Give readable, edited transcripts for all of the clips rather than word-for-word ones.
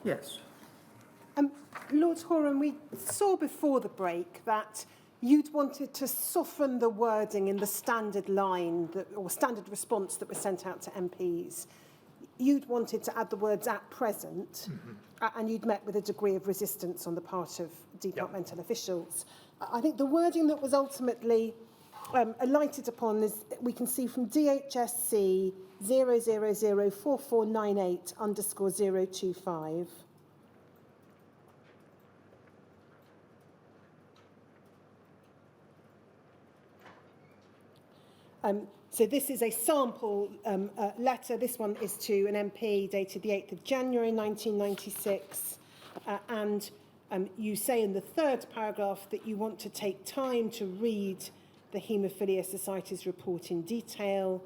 Yes. Lord Horam, we saw before the break that you'd wanted to soften the wording in the standard line or standard response that was sent out to MPs. You'd wanted to add the words "at present," and you'd met with a degree of resistance on the part of departmental officials. I think the wording that was ultimately alighted upon is, we can see from DHSC 0004498_025. So this is a sample letter. This one is to an MP dated the 8th of January 1996. And you say in the third paragraph that you want to take time to read the Hemophilia Society's report in detail.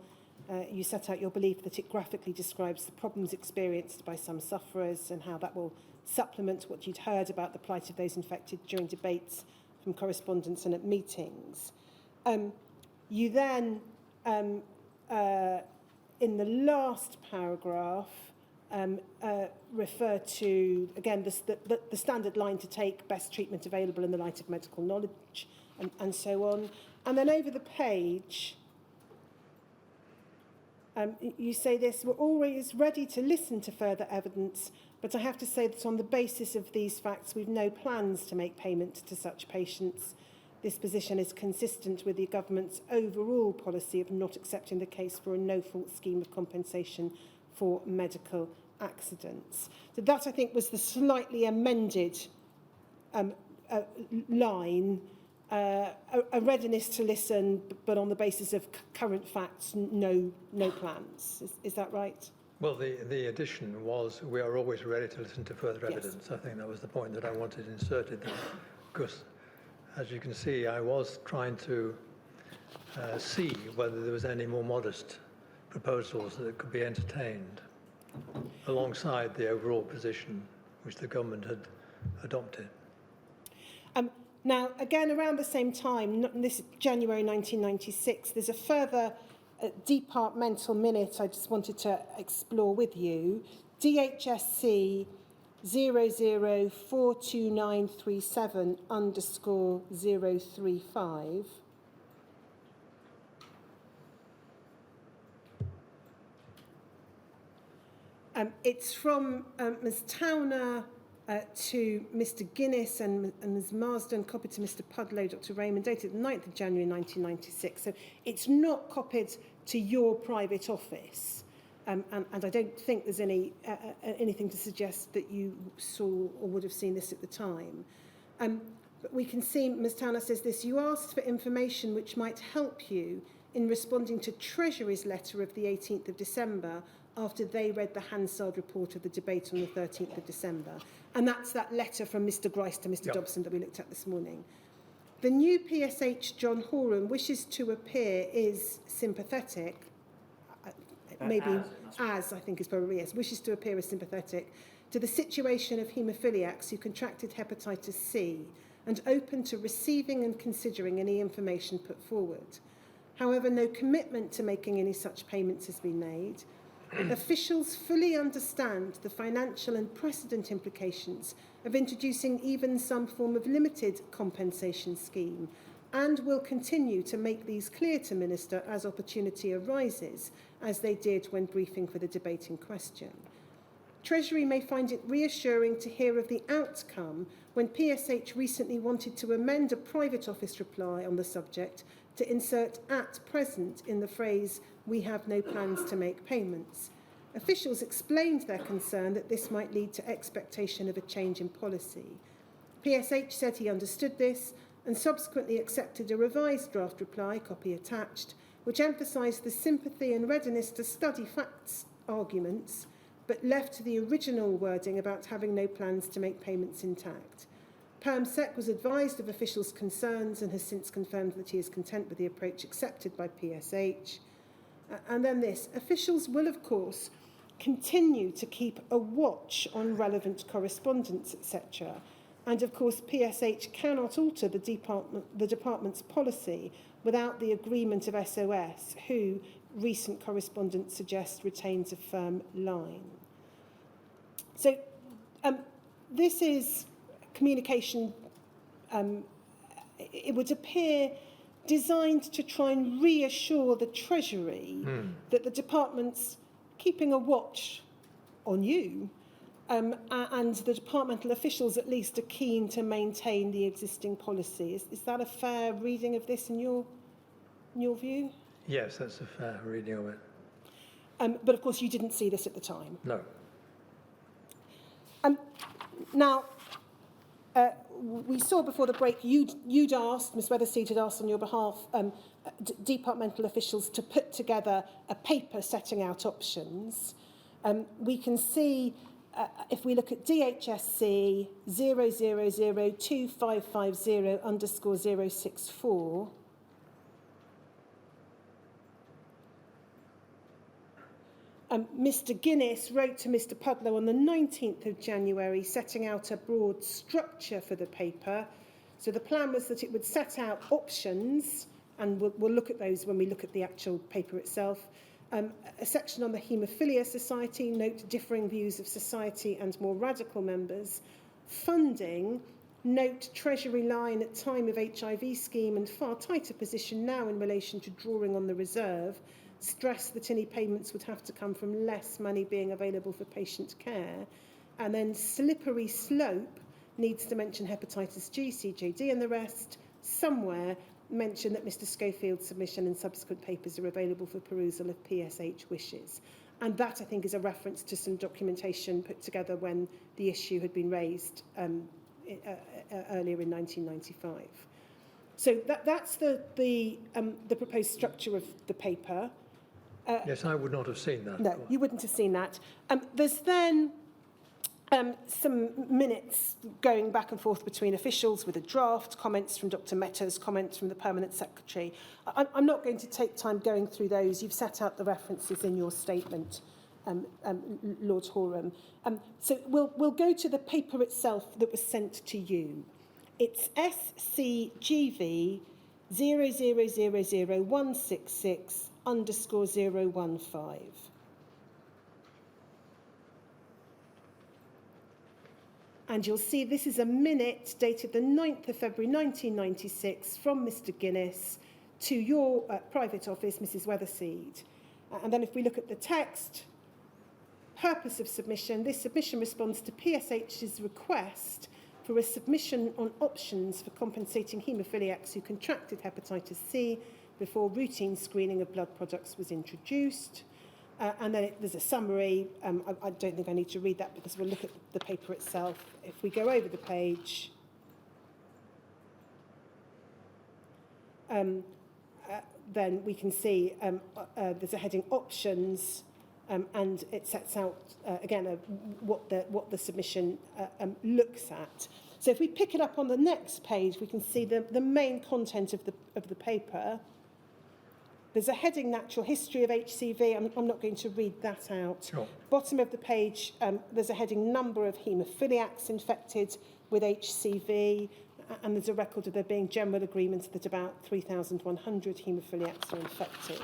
You set out your belief that it graphically describes the problems experienced by some sufferers and how that will supplement what you'd heard about the plight of those infected during debates from correspondence and at meetings. You then, in the last paragraph, refer to, again, the standard line to take best treatment available in the light of medical knowledge, and so on. And then over the page, you say this: we're always ready to listen to further evidence, but I have to say that on the basis of these facts, we've no plans to make payment to such patients. This position is consistent with the government's overall policy of not accepting the case for a no-fault scheme of compensation for medical accidents. So that, I think, was the slightly amended line, a readiness to listen, but on the basis of current facts, no plans. Is that right? Well, the addition was, we are always ready to listen to further evidence. Yes. I think that was the point that I wanted inserted there, because as you can see, I was trying to see whether there was any more modest proposals that could be entertained alongside the overall position which the government had adopted. Now, again, around the same time, this January 1996, there's a further departmental minute I just wanted to explore with you. DHSC 0042937035. It's from Ms. Towner to Mr. Guinness and Ms. Marsden, copied to Mr. Pudlow, Dr. Raymond, dated the 9th of January 1996. So it's not copied to your private office. And I don't think there's anything to suggest that you saw or would have seen this at the time. But we can see Ms. Towner says this: you asked for information which might help you in responding to Treasury's letter of the 18th of December after they read the Hansard report of the debate on the 13th of December. And that's that letter from Mr. Grice to Mr. Dobson that we looked at this morning. The new PSH John Horam wishes to appear is sympathetic. Maybe as I think is probably yes, wishes to appear as sympathetic to the situation of haemophiliacs who contracted hepatitis C and open to receiving and considering any information put forward. However, no commitment to making any such payments has been made. Officials fully understand the financial and precedent implications of introducing even some form of limited compensation scheme, and will continue to make these clear to Minister as opportunity arises, as they did when briefing for the debate in question. Treasury may find it reassuring to hear of the outcome when PSH recently wanted to amend a private office reply on the subject to insert "at present" in the phrase "we have no plans to make payments." Officials explained their concern that this might lead to expectation of a change in policy. PSH said he understood this and subsequently accepted a revised draft reply, copy attached, which emphasised the sympathy and readiness to study facts arguments, but left the original wording about having no plans to make payments intact. PermSec was advised of officials' concerns and has since confirmed that he is content with the approach accepted by PSH. And then this: officials will, of course, continue to keep a watch on relevant correspondence, etc. And, of course, PSH cannot alter the department's policy without the agreement of SOS, who, recent correspondence suggests, retains a firm line. So This is communication, it would appear, designed to try and reassure the Treasury that the department's keeping a watch on you, and the departmental officials at least are keen to maintain the existing policy. Is that a fair reading of this in your view? Yes, that's a fair reading of it. But of course you didn't see this at the time. No. Now, we saw before the break you'd asked, Ms Weatherseed had asked on your behalf, departmental officials to put together a paper setting out options. We can see, if we look at DHSC 0002550_064, Mr Guinness wrote to Mr Pudlow on the 19th of January setting out a broad structure for the paper. So the plan was that it would set out options, and we'll look at those when we look at the actual paper itself. A section on the Hemophilia Society, note differing views of society and more radical members. Funding, note Treasury line at time of HIV scheme and far tighter position now in relation to drawing on the reserve. Stress that any payments would have to come from less money being available for patient care. And then slippery slope needs to mention hepatitis G, CJD and the rest. Somewhere mention that Mr Schofield's submission and subsequent papers are available for perusal if PSH wishes. And that, I think, is a reference to some documentation put together when the issue had been raised earlier in 1995. So that's the proposed structure of the paper. Yes, I would not have seen that. No, you wouldn't have seen that. There's then some minutes going back and forth between officials with a draft, comments from Dr Metters, comments from the Permanent Secretary. I'm not going to take time going through those. You've set out the references in your statement, Lord Horam. So we'll go to the paper itself that was sent to you. It's SCGV 0000166_015. And you'll see this is a minute dated the 9th of February 1996 from Mr Guinness to your private office, Mrs Weatherseed. And then if we look at the text, purpose of submission, this submission responds to PSH's request for a submission on options for compensating haemophiliacs who contracted hepatitis C before routine screening of blood products was introduced. And then there's a summary. I don't think I need to read that because we'll look at the paper itself. If we go over the page, then we can see there's a heading options, and it sets out again what the submission looks at. So if we pick it up on the next page, we can see the main content of the paper. There's a heading, Natural History of HCV. I'm not going to read that out. Sure. Bottom of the page, there's a heading, Number of haemophiliacs infected with HCV, and there's a record of there being general agreement that about 3,100 haemophiliacs are infected.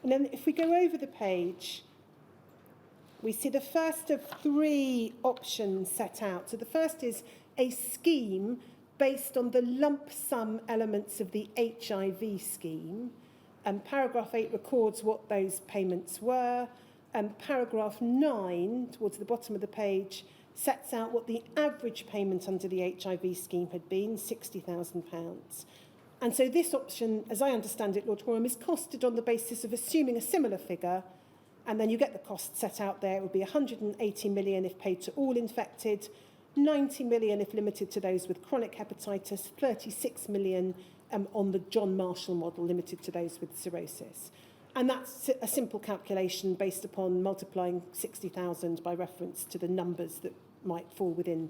And then if we go over the page, we see the first of three options set out. So the first is a scheme based on the lump sum elements of the HIV scheme. Paragraph 8 records what those payments were. Paragraph 9, towards the bottom of the page, sets out what the average payment under the HIV scheme had been, £60,000. And so this option, as I understand it, Lord Horam, is costed on the basis of assuming a similar figure, and then you get the cost set out there. It would be 180 million if paid to all infected, 90 million if limited to those with chronic hepatitis, 36 million on the John Marshall model, limited to those with cirrhosis. And that's a simple calculation based upon multiplying 60,000 by reference to the numbers that might fall within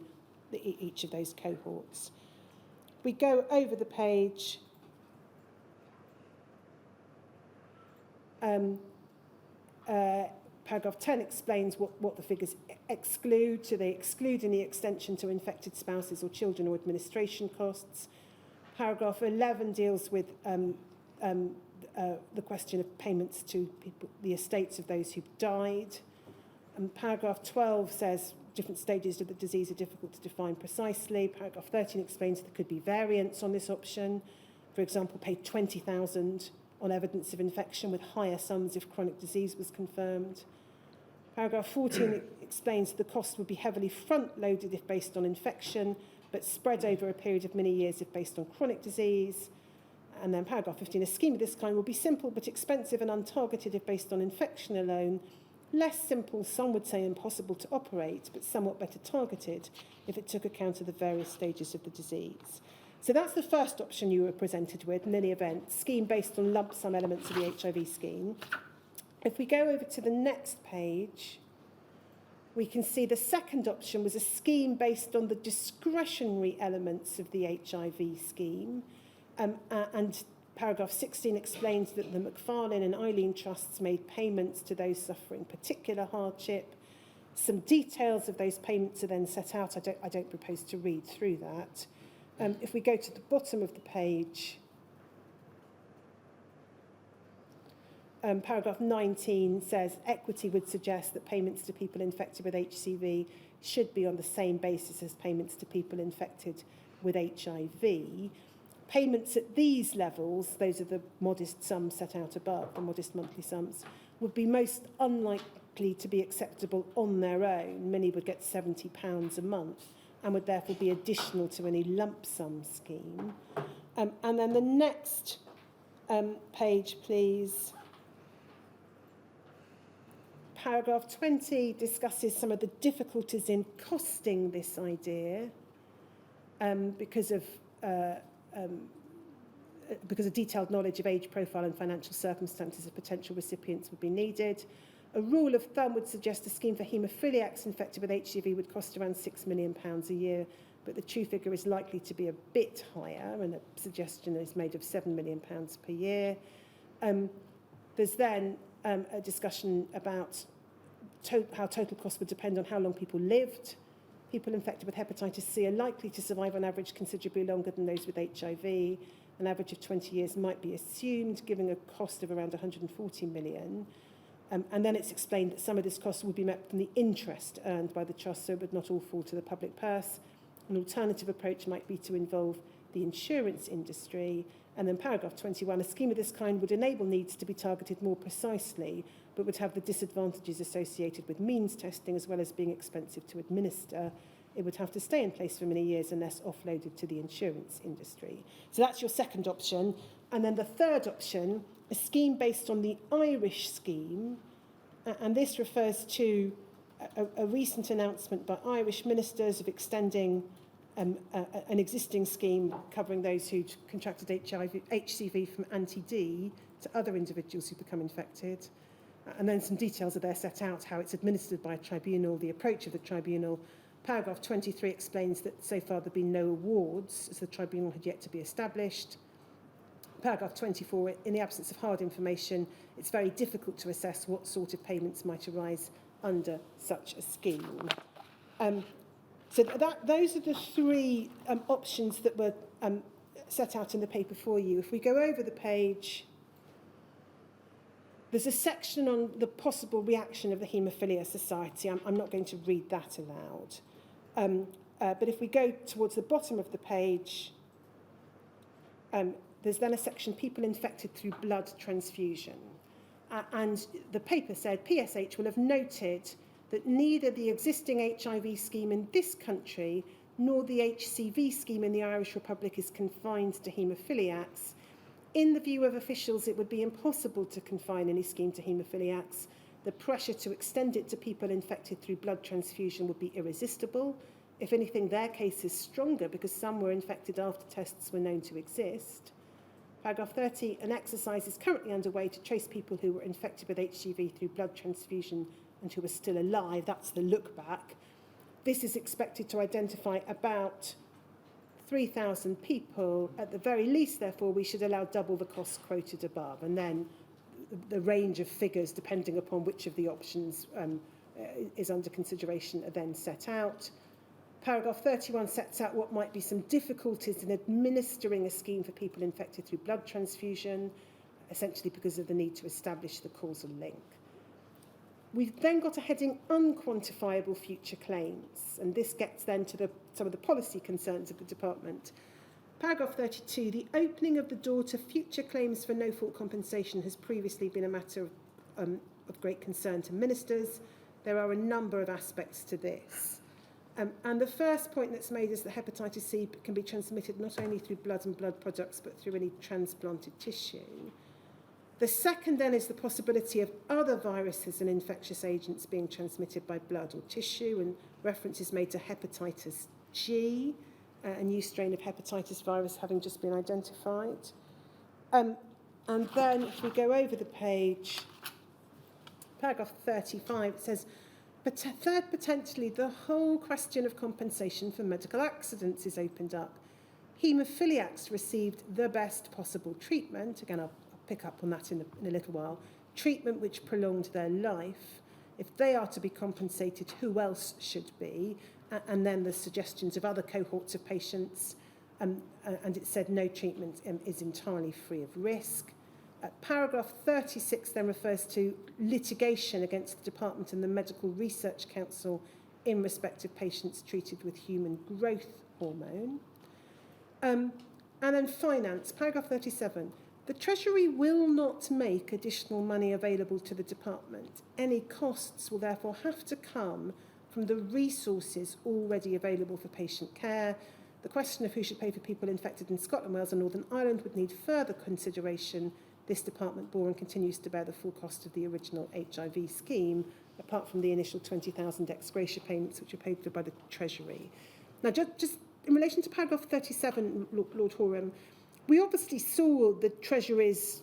each of those cohorts. We go over the page. Paragraph 10 explains what the figures exclude. So they exclude any extension to infected spouses or children or administration costs. Paragraph 11 deals with the question of payments to people, the estates of those who died. And paragraph 12 says different stages of the disease are difficult to define precisely. Paragraph 13 explains there could be variance on this option. For example, pay $20,000 on evidence of infection with higher sums if chronic disease was confirmed. Paragraph 14 explains the cost would be heavily front-loaded if based on infection, but spread over a period of many years if based on chronic disease. And then paragraph 15, a scheme of this kind will be simple but expensive and untargeted if based on infection alone. Less simple, some would say impossible to operate, but somewhat better targeted if it took account of the various stages of the disease. So that's the first option you were presented with in any event, scheme based on lump sum elements of the HIV scheme. If we go over to the next page, we can see the second option was a scheme based on the discretionary elements of the HIV scheme. And paragraph 16 explains that the Macfarlane and Eileen trusts made payments to those suffering particular hardship. Some details of those payments are then set out. I don't propose to read through that. If we go to the bottom of the page, paragraph 19 says equity would suggest that payments to people infected with HCV should be on the same basis as payments to people infected with HIV. Payments at these levels, those are the modest sums set out above, the modest monthly sums, would be most unlikely to be acceptable on their own. Many would get £70 a month and would therefore be additional to any lump sum scheme. And then the next page, please. Paragraph 20 discusses some of the difficulties in costing this idea because of detailed knowledge of age profile and financial circumstances of potential recipients would be needed. A rule of thumb would suggest a scheme for haemophiliacs infected with HCV would cost around £6 million a year, but the true figure is likely to be a bit higher, and a suggestion is made of £7 million per year. There's then a discussion about how total cost would depend on how long people lived. People infected with hepatitis C are likely to survive on average considerably longer than those with HIV. An average of 20 years might be assumed, giving a cost of around 140 million. And then it's explained that some of this cost would be met from the interest earned by the trust, so it would not all fall to the public purse. An alternative approach might be to involve the insurance industry. And then paragraph 21, a scheme of this kind would enable needs to be targeted more precisely, but would have the disadvantages associated with means testing as well as being expensive to administer. It would have to stay in place for many years unless offloaded to the insurance industry. So that's your second option. And then the third option, a scheme based on the Irish scheme, and this refers to a recent announcement by Irish ministers of extending an existing scheme covering those who'd contracted HCV from anti-D to other individuals who become infected. And then some details are there set out, how it's administered by a tribunal, the approach of the tribunal. Paragraph 23 explains that so far there have been no awards, as the tribunal had yet to be established. Paragraph 24, in the absence of hard information, it's very difficult to assess what sort of payments might arise under such a scheme. So those are the three options that were set out in the paper for you. If we go over the page, there's a section on the possible reaction of the Haemophilia Society. I'm not going to read that aloud. But if we go towards the bottom of the page, there's then a section, people infected through blood transfusion. And the paper said, PSH will have noted that neither the existing HIV scheme in this country nor the HCV scheme in the Irish Republic is confined to haemophiliacs. In the view of officials, it would be impossible to confine any scheme to haemophiliacs. The pressure to extend it to people infected through blood transfusion would be irresistible. If anything, their case is stronger because some were infected after tests were known to exist. Paragraph 30, an exercise is currently underway to trace people who were infected with HCV through blood transfusion and who are still alive. That's the look back. This is expected to identify about 3,000 people. At the very least, therefore, we should allow double the costs quoted above. And then the range of figures, depending upon which of the options is under consideration, are then set out. Paragraph 31 sets out what might be some difficulties in administering a scheme for people infected through blood transfusion, essentially because of the need to establish the causal link. We've then got a heading unquantifiable future claims, and this gets then to some of the policy concerns of the department. Paragraph 32, the opening of the door to future claims for no-fault compensation has previously been a matter of great concern to ministers. There are a number of aspects to this. And the first point that's made is that hepatitis C can be transmitted not only through blood and blood products, but through any transplanted tissue. The second then is the possibility of other viruses and infectious agents being transmitted by blood or tissue, and reference is made to hepatitis G, a new strain of hepatitis virus having just been identified. And then if we go over the page, paragraph 35, it says, third, potentially the whole question of compensation for medical accidents is opened up. Haemophiliacs received the best possible treatment. Again, I'll pick up on that in a little while. Treatment which prolonged their life. If they are to be compensated, who else should be? And then the suggestions of other cohorts of patients, and it said no treatment is entirely free of risk. Paragraph 36 then refers to litigation against the Department and the Medical Research Council in respect of patients treated with human growth hormone. And then finance, paragraph 37. The Treasury will not make additional money available to the department. Any costs will therefore have to come from the resources already available for patient care. The question of who should pay for people infected in Scotland, Wales and Northern Ireland would need further consideration. This department bore and continues to bear the full cost of the original HIV scheme, apart from the initial 20,000 ex gratia payments which were paid for by the Treasury. Now, just in relation to paragraph 37, Lord Horam, we obviously saw the Treasury's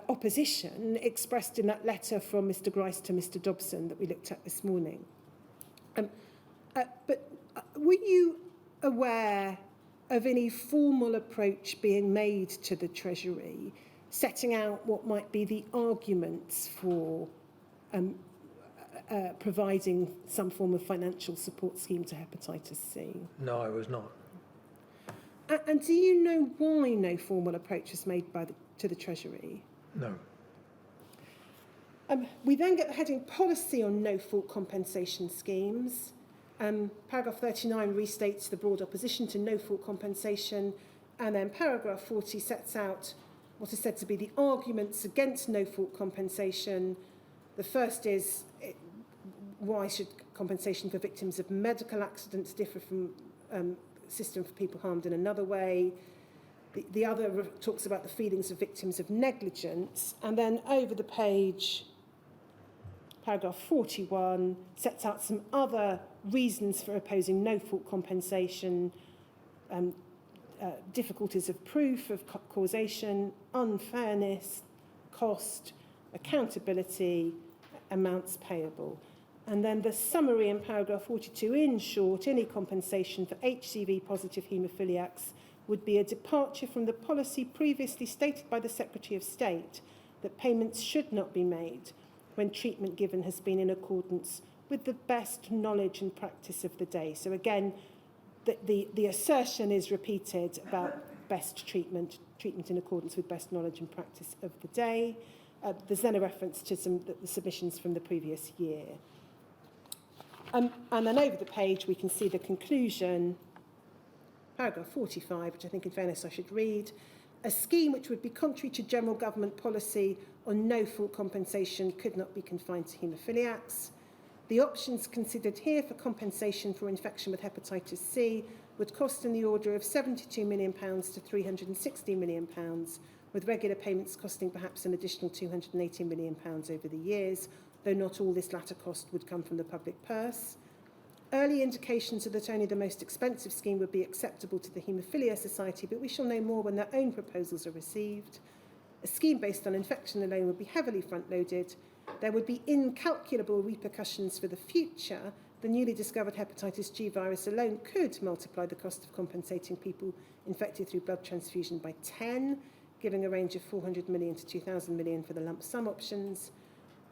opposition expressed in that letter from Mr Grice to Mr Dobson that we looked at this morning. But were you aware of any formal approach being made to the Treasury, setting out what might be the arguments for providing some form of financial support scheme to hepatitis C? No, I was not. And do you know why no formal approach was made to the Treasury? No. We then get the heading policy on no-fault compensation schemes. Paragraph 39 restates the broad opposition to no-fault compensation, and then paragraph 40 sets out what is said to be the arguments against no-fault compensation. The first is, why should compensation for victims of medical accidents differ from system for people harmed in another way? The other talks about the feelings of victims of negligence, and then over the page, paragraph 41 sets out some other reasons for opposing no-fault compensation, difficulties of proof of causation, unfairness, cost, accountability, amounts payable. And then the summary in paragraph 42, in short, any compensation for HCV-positive haemophiliacs would be a departure from the policy previously stated by the Secretary of State that payments should not be made when treatment given has been in accordance with the best knowledge and practice of the day. So again, the assertion is repeated about best treatment in accordance with best knowledge and practice of the day. There's then a reference to the submissions from the previous year. And then over the page, we can see the conclusion, paragraph 45, which I think in fairness I should read. A scheme which would be contrary to general government policy on no-fault compensation could not be confined to haemophiliacs. The options considered here for compensation for infection with hepatitis C would cost in the order of £72 million to £360 million, with regular payments costing perhaps an additional £280 million over the years, though not all this latter cost would come from the public purse. Early indications are that only the most expensive scheme would be acceptable to the Haemophilia Society, but we shall know more when their own proposals are received. A scheme based on infection alone would be heavily front-loaded. There would be incalculable repercussions for the future. The newly discovered hepatitis G virus alone could multiply the cost of compensating people infected through blood transfusion by 10, giving a range of 400 million to 2,000 million for the lump sum options.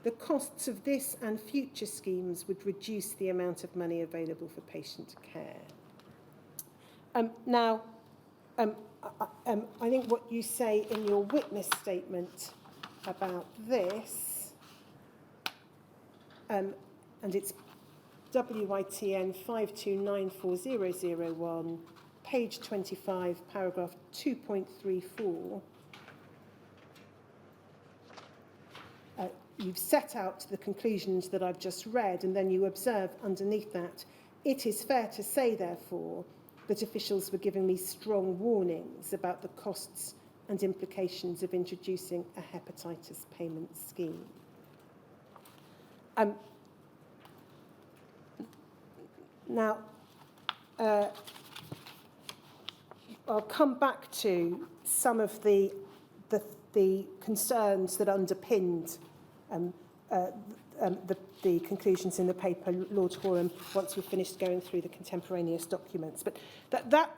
The costs of this and future schemes would reduce the amount of money available for patient care. I think what you say in your witness statement about this and it's WITN 5294001, page 25, paragraph 2.34. You've set out the conclusions that I've just read, and then you observe underneath that, it is fair to say, therefore, that officials were giving me strong warnings about the costs and implications of introducing a hepatitis payment scheme. Now, I'll come back to some of the concerns that underpinned the conclusions in the paper, Lord Horam, once we've finished going through the contemporaneous documents. But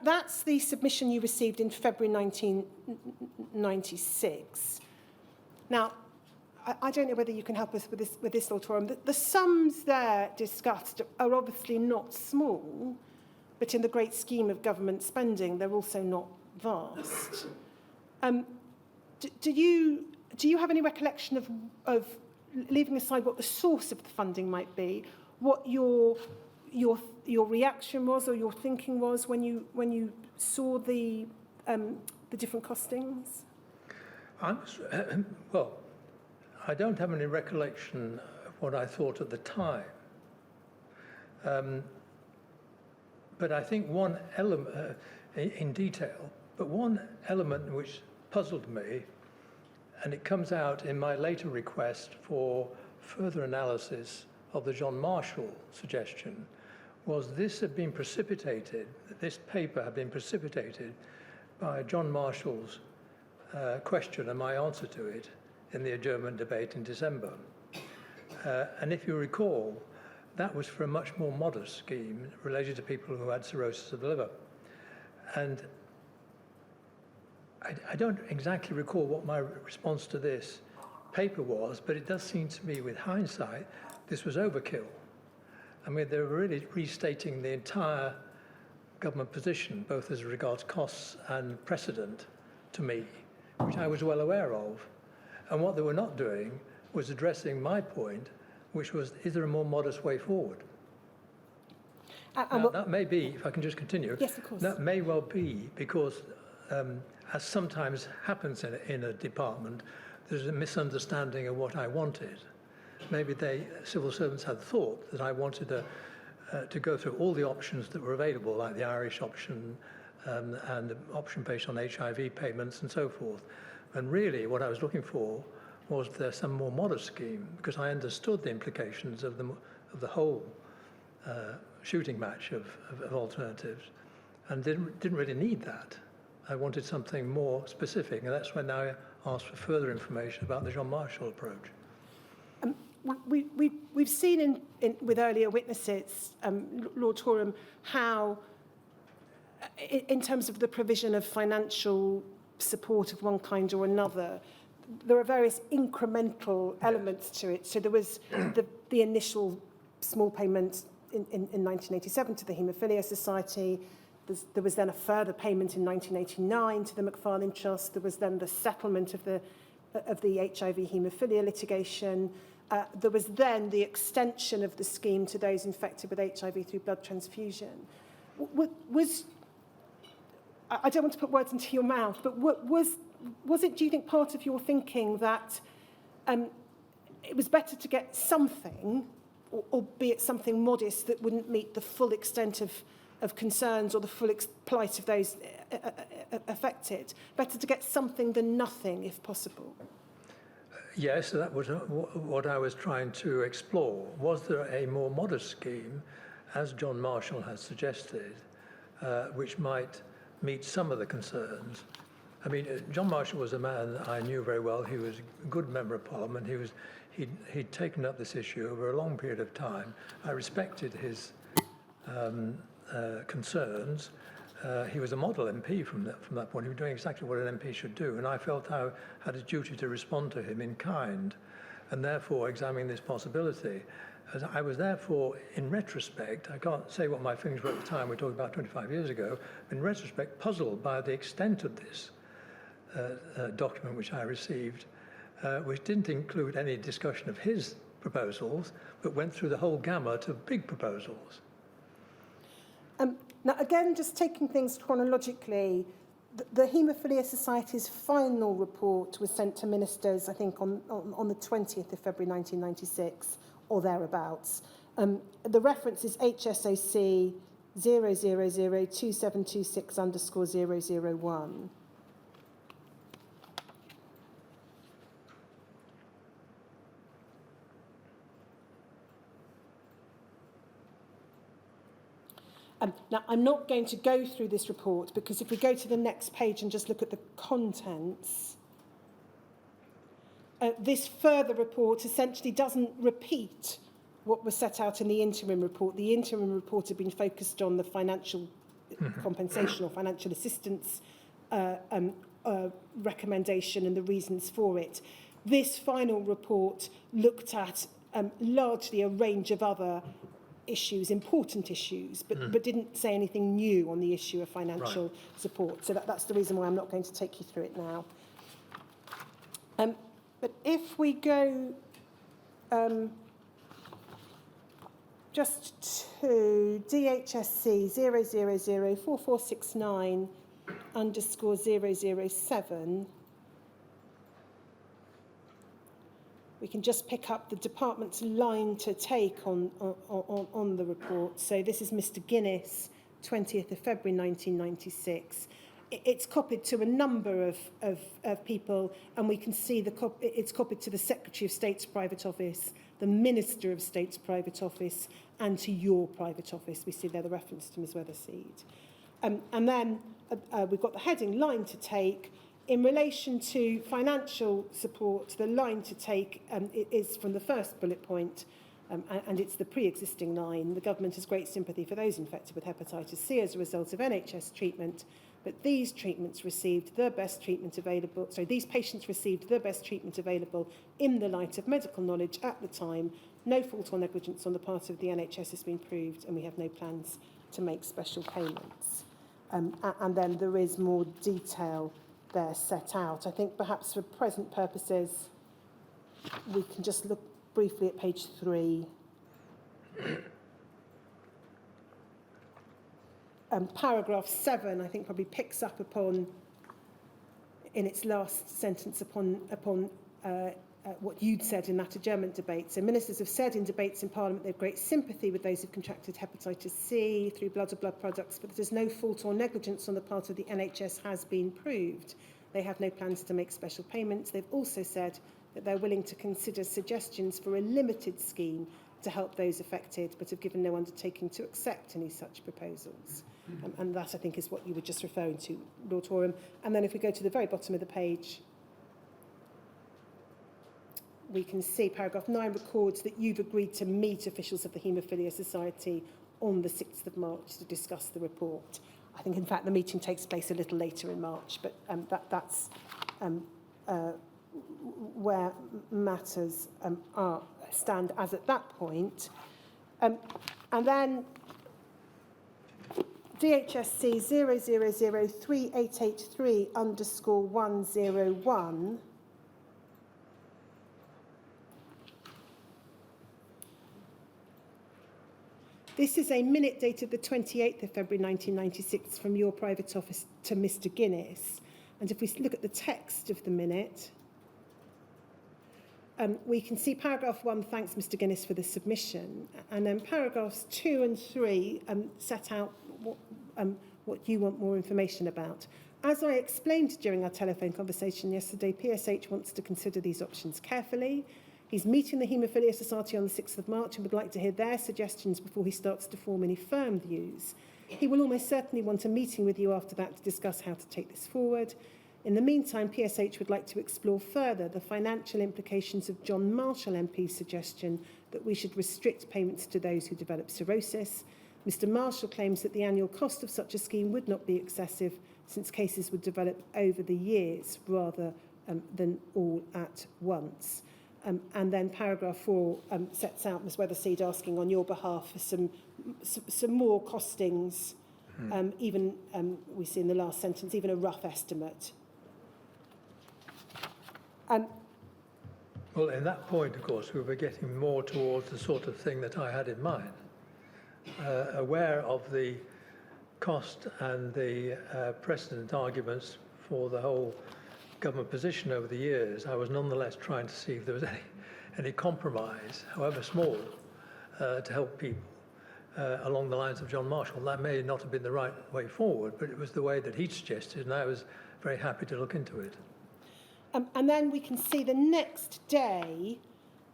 that's the submission you received in February 1996. Now, I don't know whether you can help us with this, Lord Horam. The sums there discussed are obviously not small, but in the great scheme of government spending, they're also not vast. Do you have any recollection of leaving aside what the source of the funding might be, what your reaction was or your thinking was when you saw the different costings? Well, I don't have any recollection of what I thought at the time. But I think one element, in detail, but one element which puzzled me, and it comes out in my later request for further analysis of the John Marshall suggestion, was this paper had been precipitated by John Marshall's question and my answer to it in the adjournment debate in December. And if you recall, that was for a much more modest scheme related to people who had cirrhosis of the liver. And I don't exactly recall what my response to this paper was, but it does seem to me, with hindsight, this was overkill. I mean, they were really restating the entire government position, both as regards costs and precedent, to me, which I was well aware of. And what they were not doing was addressing my point, which was, is there a more modest way forward? Now, that may be, if I can just continue, yes, of course. That may well be because, as sometimes happens in a department, there's a misunderstanding of what I wanted. Maybe civil servants had thought that I wanted to go through all the options that were available, like the Irish option and the option based on HIV payments and so forth. And really, what I was looking for was there some more modest scheme, because I understood the implications of the whole shooting match of alternatives, and didn't really need that. I wanted something more specific, and that's when I asked for further information about the John Marshall approach. We've seen with earlier witnesses, Lord Horam, how, in terms of the provision of financial support of one kind or another, there are various incremental elements to it. So there was the initial small payment in 1987 to the Hemophilia Society. There was then a further payment in 1989 to the McFarlane Trust. There was then the settlement of the HIV haemophilia litigation. There was then the extension of the scheme to those infected with HIV through blood transfusion. I don't want to put words into your mouth, but was it, do you think, part of your thinking that it was better to get something, albeit something modest, that wouldn't meet the full extent of concerns or the full plight of those affected? Better to get something than nothing, if possible. Yes, that was what I was trying to explore. Was there a more modest scheme, as John Marshall has suggested, which might meet some of the concerns? I mean, John Marshall was a man I knew very well. He was a good member of Parliament. He'd taken up this issue over a long period of time. I respected his concerns. He was a model MP from that point. He was doing exactly what an MP should do, and I felt I had a duty to respond to him in kind, and therefore examining this possibility. As I was therefore, in retrospect, I can't say what my feelings were at the time, we're talking about 25 years ago, in retrospect, puzzled by the extent of this document which I received, which didn't include any discussion of his proposals, but went through the whole gamut of big proposals. Now, again, just taking things chronologically, the Hemophilia Society's final report was sent to ministers, I think, on the 20th of February 1996, or thereabouts. The reference is HSOC 0002726_001. Now, I'm not going to go through this report because if we go to the next page and just look at the contents, this further report essentially doesn't repeat what was set out in the interim report. The interim report had been focused on the financial compensation or financial assistance recommendation and the reasons for it. This final report looked at largely a range of other issues, important issues, but didn't say anything new on the issue of financial support. So that's the reason why I'm not going to take you through it now. But if we go just to DHSC 0004469_007, we can just pick up the department's line to take on the report. So this is Mr. Guinness, 20th of February 1996. It's copied to a number of people, and we can see it's copied to the Secretary of State's private office, the Minister of State's private office, and to your private office. We see there the reference to Ms. Weatherseed. And then we've got the heading, line to take. In relation to financial support, the line to take is from the first bullet point, and it's the pre-existing line. The government has great sympathy for those infected with hepatitis C as a result of NHS treatment, but these treatments received the best treatment available. So these patients received the best treatment available in the light of medical knowledge at the time. No fault or negligence on the part of the NHS has been proved, and we have no plans to make special payments. And then there is more detail there set out. I think perhaps for present purposes, we can just look briefly at page 3. Paragraph 7, I think, probably picks up upon, in its last sentence, upon what you'd said in that adjournment debate. So ministers have said in debates in Parliament they have great sympathy with those who've contracted hepatitis C through blood or blood products, but there's no fault or negligence on the part of the NHS has been proved. They have no plans to make special payments. They've also said that they're willing to consider suggestions for a limited scheme to help those affected, but have given no undertaking to accept any such proposals. And that, I think, is what you were just referring to, Lord Horam. And then if we go to the very bottom of the page, we can see paragraph 9 records that you've agreed to meet officials of the Hemophilia Society on the 6th of March to discuss the report. I think, in fact, the meeting takes place a little later in March, but that's where matters stand as at that point. And then DHSC 0003883_101. This is a minute dated the 28th of February 1996 from your private office to Mr. Guinness. And if we look at the text of the minute, we can see paragraph 1 thanks Mr. Guinness for the submission, and then paragraphs 2 and 3 set out what you want more information about. As I explained during our telephone conversation yesterday, PSH wants to consider these options carefully. He's meeting the Hemophilia Society on the 6th of March and would like to hear their suggestions before he starts to form any firm views. He will almost certainly want a meeting with you after that to discuss how to take this forward. In the meantime, PSH would like to explore further the financial implications of John Marshall MP's suggestion that we should restrict payments to those who develop cirrhosis. Mr. Marshall claims that the annual cost of such a scheme would not be excessive, since cases would develop over the years rather than all at once. And then paragraph 4 sets out Ms. Weatherseed asking on your behalf for some more costings, even we see in the last sentence, even a rough estimate. Well, in that point, of course, we were getting more towards the sort of thing that I had in mind, aware of the cost and the precedent arguments for the whole government position over the years. I was nonetheless trying to see if there was any compromise, however small, to help people along the lines of John Marshall. That may not have been the right way forward, but it was the way that he suggested, and I was very happy to look into it. And then we can see the next day,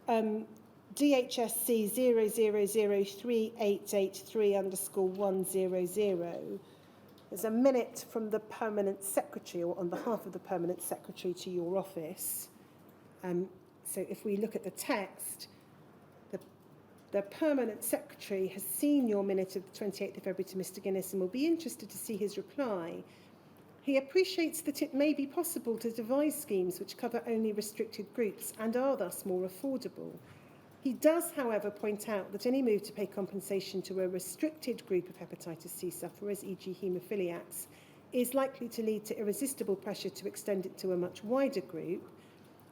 DHSC 0003883100. There's a minute from the Permanent Secretary, or on behalf of the Permanent Secretary, to your office. So if we look at the text, the Permanent Secretary has seen your minute of the 28th of February to Mr Guinness and will be interested to see his reply. He appreciates that it may be possible to devise schemes which cover only restricted groups and are thus more affordable. He does, however, point out that any move to pay compensation to a restricted group of hepatitis C sufferers, e.g. haemophiliacs, is likely to lead to irresistible pressure to extend it to a much wider group.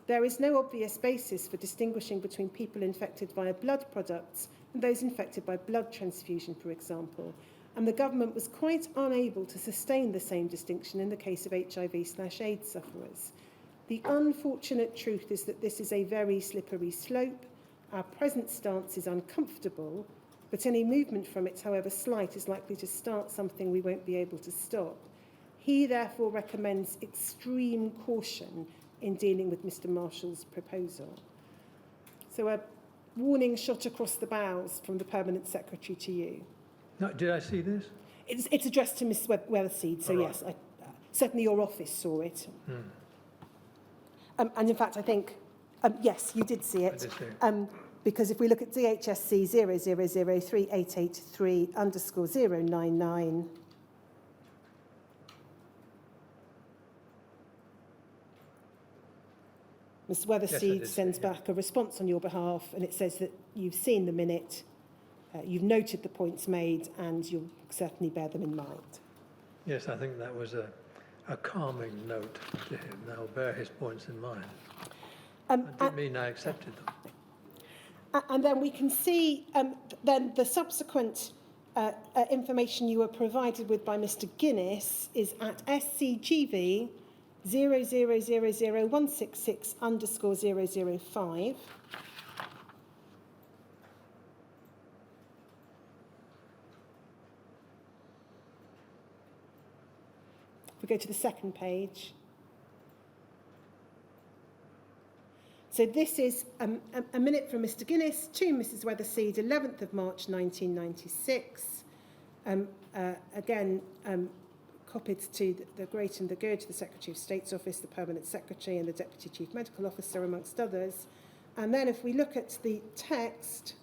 There is no obvious basis for distinguishing between people infected via blood products and those infected by blood transfusion, for example, and the government was quite unable to sustain the same distinction in the case of HIV/AIDS sufferers. The unfortunate truth is that this is a very slippery slope. Our present stance is uncomfortable, but any movement from it, however slight, is likely to start something we won't be able to stop. He therefore recommends extreme caution in dealing with Mr Marshall's proposal. So a warning shot across the bows from the Permanent Secretary to you. No, did I see this? It's addressed to Miss Weatherseed, so right. yes, certainly your office saw it. And in fact, I think, yes, you did see it. I did see it. Because if we look at DHSC 0003883899, Ms Weatherseed sends back a response on your behalf, and it says that you've seen the minute, you've noted the points made, and you'll certainly bear them in mind. Yes, I think that was a calming note to him. I'll bear his points in mind. I didn't mean I accepted them. And then we can see then the subsequent information you were provided with by Mr Guinness is at SCGV 0000166_005. If we go to the second page. So this is a minute from Mr Guinness to Mrs Weatherseed, 11th of March 1996. Again, copied to the great and the good, the Secretary of State's Office, the Permanent Secretary and the Deputy Chief Medical Officer, amongst others. And then if we look at the text,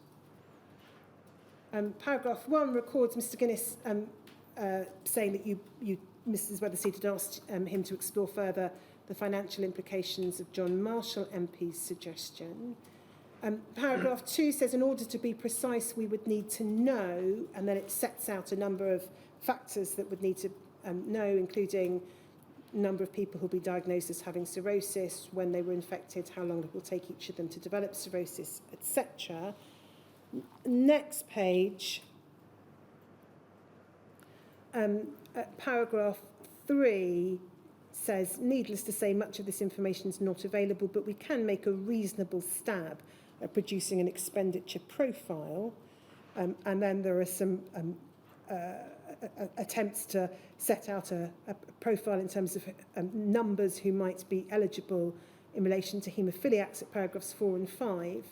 paragraph 1 records Mr Guinness saying that Mrs Weatherseed had asked him to explore further the financial implications of John Marshall MP's suggestion. Paragraph 2 says, in order to be precise, we would need to know, and then it sets out a number of factors that would need to know, including number of people who will be diagnosed as having cirrhosis, when they were infected, how long it will take each of them to develop cirrhosis, etc. Next page, paragraph 3 says, needless to say, much of this information is not available, but we can make a reasonable stab at producing an expenditure profile. And then there are some attempts to set out a profile in terms of numbers who might be eligible in relation to haemophiliacs at paragraphs 4 and 5.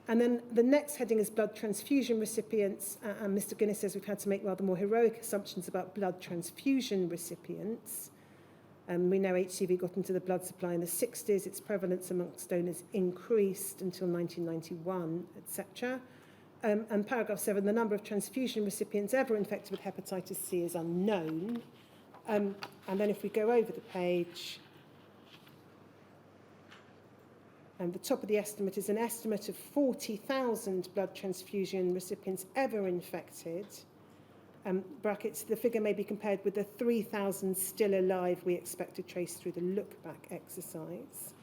And then the next heading is blood transfusion recipients. And Mr Guinness says we've had to make rather more heroic assumptions about blood transfusion recipients. We know HCV got into the blood supply in the 60s. Its prevalence amongst donors increased until 1991, etc. And paragraph 7, the number of transfusion recipients ever infected with hepatitis C is unknown. And then if we go over the page, the top of the estimate is an estimate of 40,000 blood transfusion recipients ever infected. Brackets, the figure may be compared with the 3,000 still alive we expect to trace through the look-back exercise.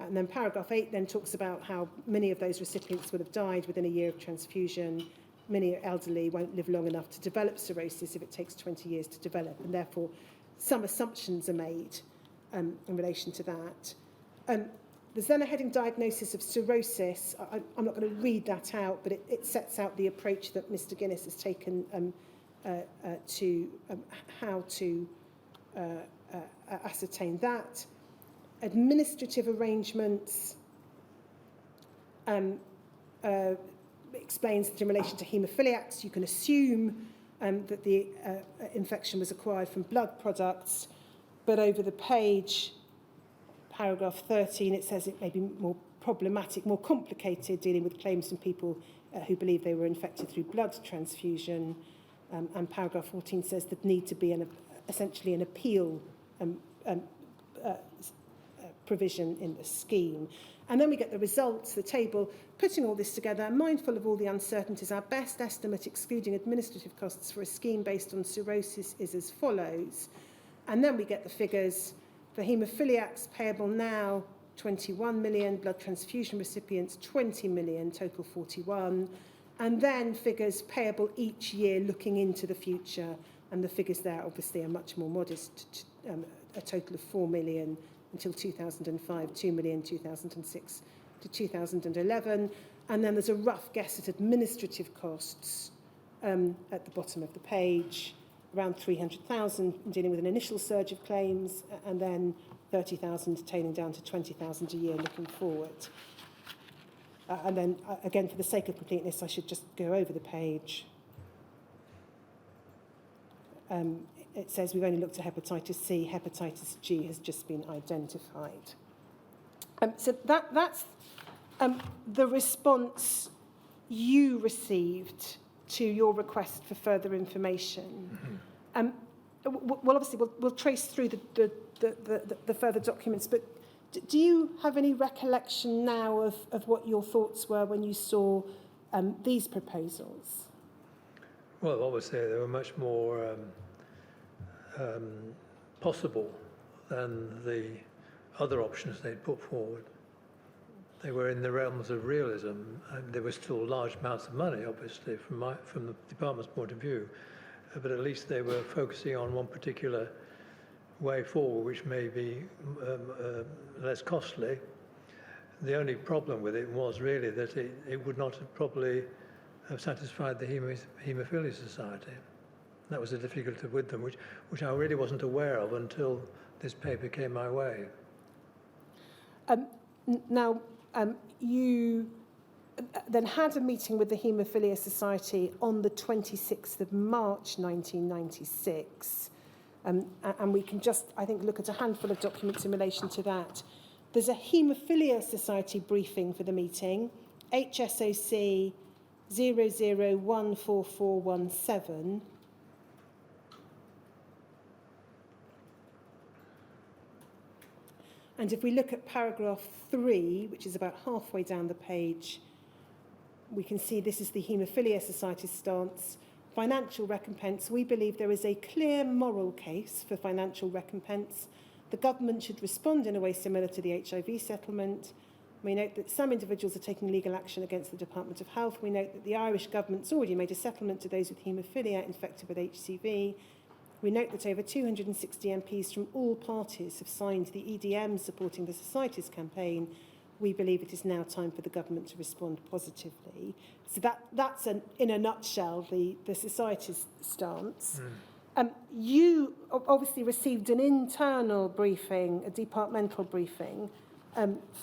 And then paragraph 8 then talks about how many of those recipients would have died within a year of transfusion. Many elderly won't live long enough to develop cirrhosis if it takes 20 years to develop, and therefore some assumptions are made in relation to that. There's then a heading diagnosis of cirrhosis. I'm not going to read that out, but it sets out the approach that Mr Guinness has taken to how to ascertain that. Administrative arrangements explains that in relation to haemophiliacs, you can assume that the infection was acquired from blood products, but over the page, paragraph 13, it says it may be more problematic, more complicated, dealing with claims from people who believe they were infected through blood transfusion. And paragraph 14 says there need to be essentially an appeal provision in the scheme. And then we get the results, the table, putting all this together, mindful of all the uncertainties. Our best estimate, excluding administrative costs for a scheme based on cirrhosis, is as follows. And then we get the figures. For haemophiliacs payable now, 21 million, blood transfusion recipients, 20 million, total 41. And then figures payable each year looking into the future. And the figures there obviously are much more modest, a total of 4 million until 2005, 2 million 2006 to 2011. And then there's a rough guess at administrative costs at the bottom of the page, around 300,000 dealing with an initial surge of claims, and then 30,000 tailing down to 20,000 a year looking forward. And then, again, for the sake of completeness, I should just go over the page. It says we've only looked at hepatitis C. Hepatitis G has just been identified. So that's the response you received to your request for further information. Well, obviously, we'll trace through the further documents, but do you have any recollection now of what your thoughts were when you saw these proposals? Well, obviously, they were much more possible than the other options they'd put forward. They were in the realms of realism, and there were still large amounts of money, obviously, from the department's point of view, but at least they were focusing on one particular way forward, which may be less costly. The only problem with it was really that it would not have probably have satisfied the Hemophilia Society. That was the difficulty with them, which I really wasn't aware of until this paper came my way. Now, you then had a meeting with the Hemophilia Society on the 26th of March 1996, and we can just, I think, look at a handful of documents in relation to that. There's a Hemophilia Society briefing for the meeting, HSOC 00014417. And if we look at paragraph 3, which is about halfway down the page, we can see this is the Hemophilia Society's stance. Financial recompense. We believe there is a clear moral case for financial recompense. The government should respond in a way similar to the HIV settlement. We note that some individuals are taking legal action against the Department of Health. We note that the Irish government's already made a settlement to those with haemophilia infected with HCV. We note that over 260 MPs from all parties have signed the EDM supporting the Society's campaign. We believe it is now time for the government to respond positively. So that's in a nutshell, the Society's stance. You obviously received an internal briefing, a departmental briefing,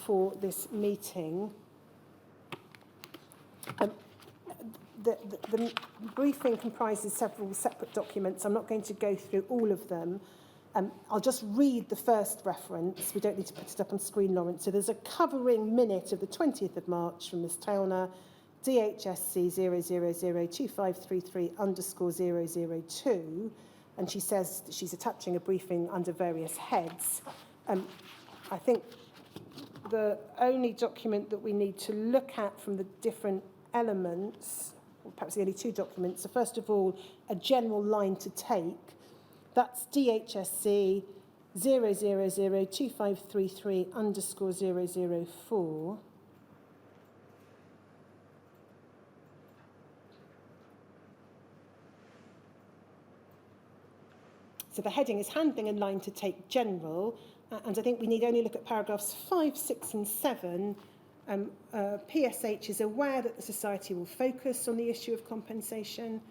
for this meeting. The briefing comprises several separate documents. I'm not going to go through all of them. I'll just read the first reference. We don't need to put it up on screen, Lawrence. So there's a covering minute of the 20th of March from Ms Towner, DHSC 0002533_002. And she says that she's attaching a briefing under various heads. I think the only document that we need to look at from the different elements, or perhaps the only two documents, so first of all, a general line to take. That's DHSC 0002533_004. So the heading is Handling and Line to Take General, and I think we need only look at paragraphs 5, 6 and 7. PSH is aware that the Society will focus on the issue of compensation.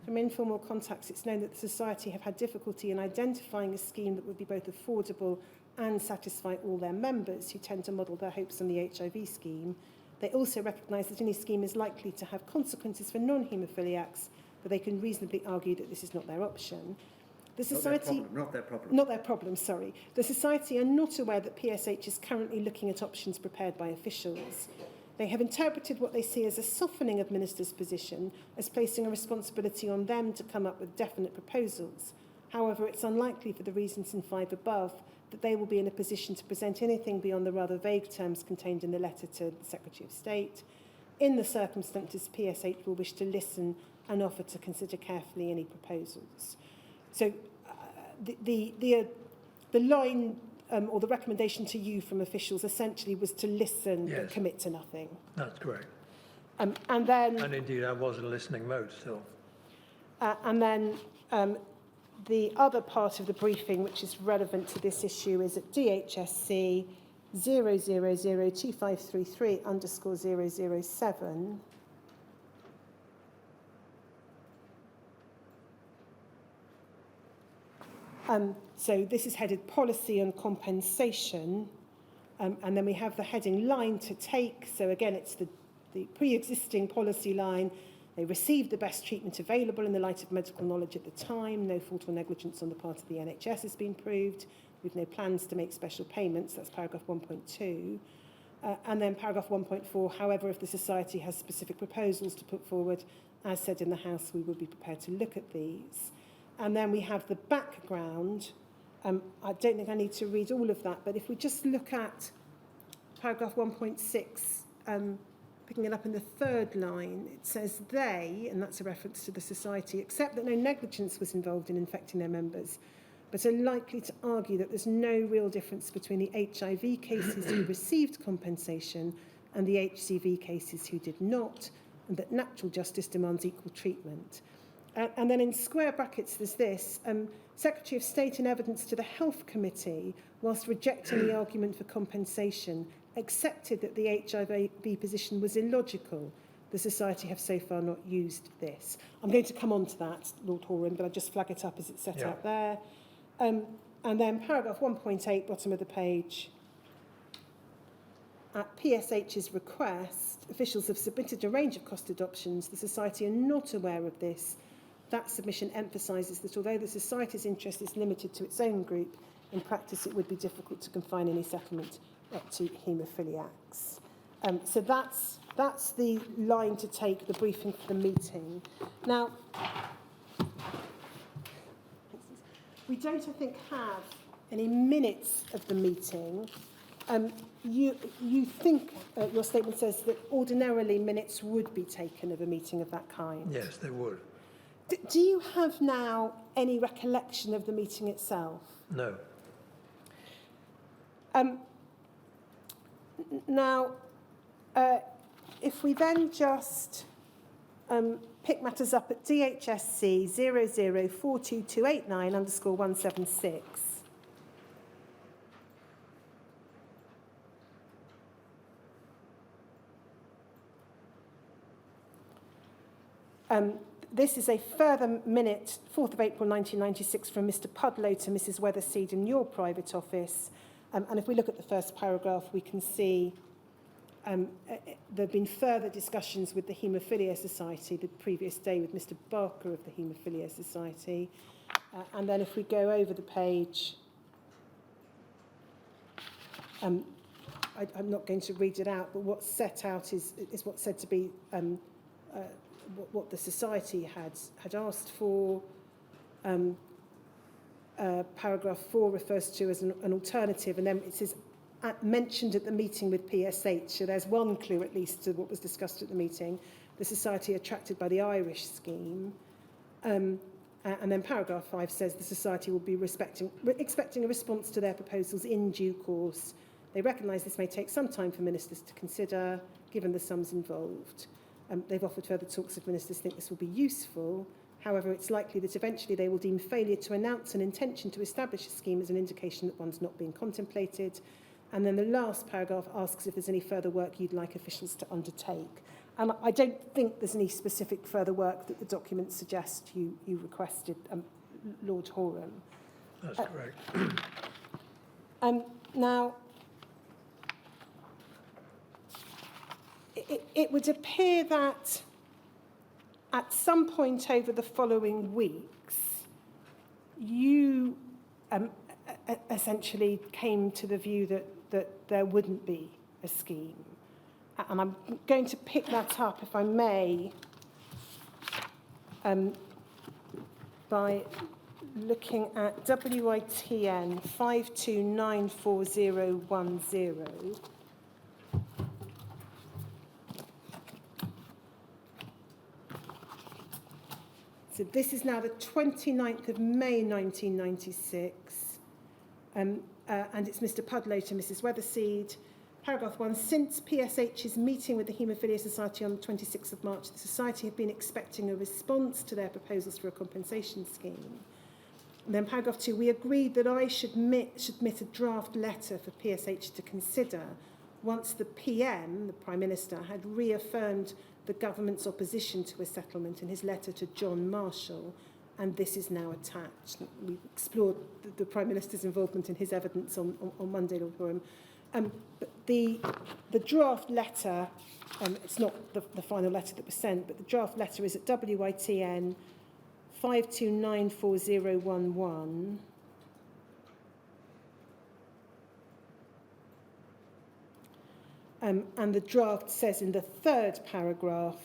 From informal contacts, it's known that the Society have had difficulty in identifying a scheme that would be both affordable and satisfy all their members, who tend to model their hopes on the HIV scheme. They also recognise that any scheme is likely to have consequences for non-haemophiliacs, but they can reasonably argue that this is not their option. The Society... Not their problem. Not their problem, sorry. The Society are not aware that PSH is currently looking at options prepared by officials. They have interpreted what they see as a softening of ministers' position as placing a responsibility on them to come up with definite proposals. However, it's unlikely, for the reasons in 5 above, that they will be in a position to present anything beyond the rather vague terms contained in the letter to the Secretary of State. In the circumstances, PSH will wish to listen and offer to consider carefully any proposals. So the line or the recommendation to you from officials essentially was to listen and commit to nothing. That's correct. And indeed, I was in listening mode still. And then the other part of the briefing, which is relevant to this issue, is at DHSC 0002533_007. So this is headed Policy and Compensation, and then we have the heading Line to Take. So again, it's the pre-existing policy line. They received the best treatment available in the light of medical knowledge at the time. No fault or negligence on the part of the NHS has been proved, with no plans to make special payments. That's paragraph 1.2. And then paragraph 1.4, however, if the Society has specific proposals to put forward, as said in the House, we will be prepared to look at these. And then we have the background. I don't think I need to read all of that, but if we just look at paragraph 1.6, picking it up in the third line, it says they, and that's a reference to the Society, accept that no negligence was involved in infecting their members, but are likely to argue that there's no real difference between the HIV cases who received compensation and the HCV cases who did not, and that natural justice demands equal treatment. And then in square brackets there's this, Secretary of State in evidence to the Health Committee, whilst rejecting the argument for compensation, accepted that the HIV position was illogical. The Society have so far not used this. I'm going to come on to that, Lord Horam, but I'll just flag it up as it's set out there. And then paragraph 1.8, bottom of the page. At PSH's request, officials have submitted a range of costed options. The Society are not aware of this. That submission emphasises that although the Society's interest is limited to its own group, in practice it would be difficult to confine any settlement to haemophiliacs. So that's the line to take, the briefing for the meeting. Now, we don't, I think, have any minutes of the meeting. You think your statement says that ordinarily minutes would be taken of a meeting of that kind? Yes, they would. Do you have now any recollection of the meeting itself? No. Now, if we then just pick matters up at DHSC 0042289_176. This is a further minute, 4th of April 1996, from Mr Pudlow to Mrs Weatherseed in your private office. And if we look at the first paragraph, we can see there have been further discussions with the Hemophilia Society the previous day with Mr Barker of the Hemophilia Society. And then if we go over the page, I'm not going to read it out, but what's set out is what's said to be what the Society had asked for. Paragraph 4 refers to as an alternative, and then it says mentioned at the meeting with PSH. So there's one clue at least to what was discussed at the meeting. The Society attracted by the Irish scheme. And then paragraph 5 says the Society will be expecting a response to their proposals in due course. They recognise this may take some time for ministers to consider, given the sums involved. They've offered further talks if ministers think this will be useful. However, it's likely that eventually they will deem failure to announce an intention to establish a scheme as an indication that one's not being contemplated. And then the last paragraph asks if there's any further work you'd like officials to undertake. And I don't think there's any specific further work that the documents suggest you requested, Lord Horam. That's correct. Now, it would appear that at some point over the following weeks, you essentially came to the view that there wouldn't be a scheme. And I'm going to pick that up, if I may, by looking at WITN 5294010. So this is now the 29th of May 1996, and it's Mr Pudlow to Mrs Weatherseed. Paragraph 1, since PSH's meeting with the Hemophilia Society on the 26th of March, the Society have been expecting a response to their proposals for a compensation scheme. And then paragraph 2, we agreed that I should submit a draft letter for PSH to consider once the PM, the Prime Minister, had reaffirmed the government's opposition to a settlement in his letter to John Marshall, and this is now attached. We explored the Prime Minister's involvement in his evidence on Monday, Lord Horam. But the draft letter, it's not the final letter that was sent, but the draft letter is at WITN 5294011. And the draft says in the third paragraph,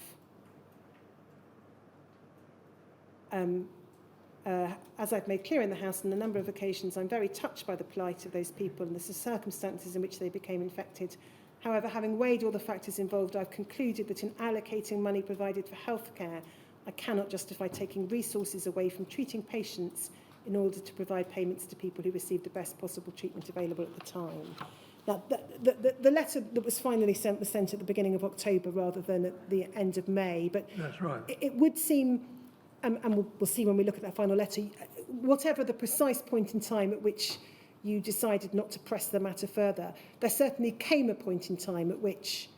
as I've made clear in the House on a number of occasions, I'm very touched by the plight of those people and the circumstances in which they became infected. However, having weighed all the factors involved, I've concluded that in allocating money provided for healthcare, I cannot justify taking resources away from treating patients in order to provide payments to people who received the best possible treatment available at the time. Now, the letter that was finally sent was sent at the beginning of October rather than at the end of May. But that's right. It would seem, and we'll see when we look at that final letter, whatever the precise point in time at which you decided not to press the matter further, there certainly came a point in time at which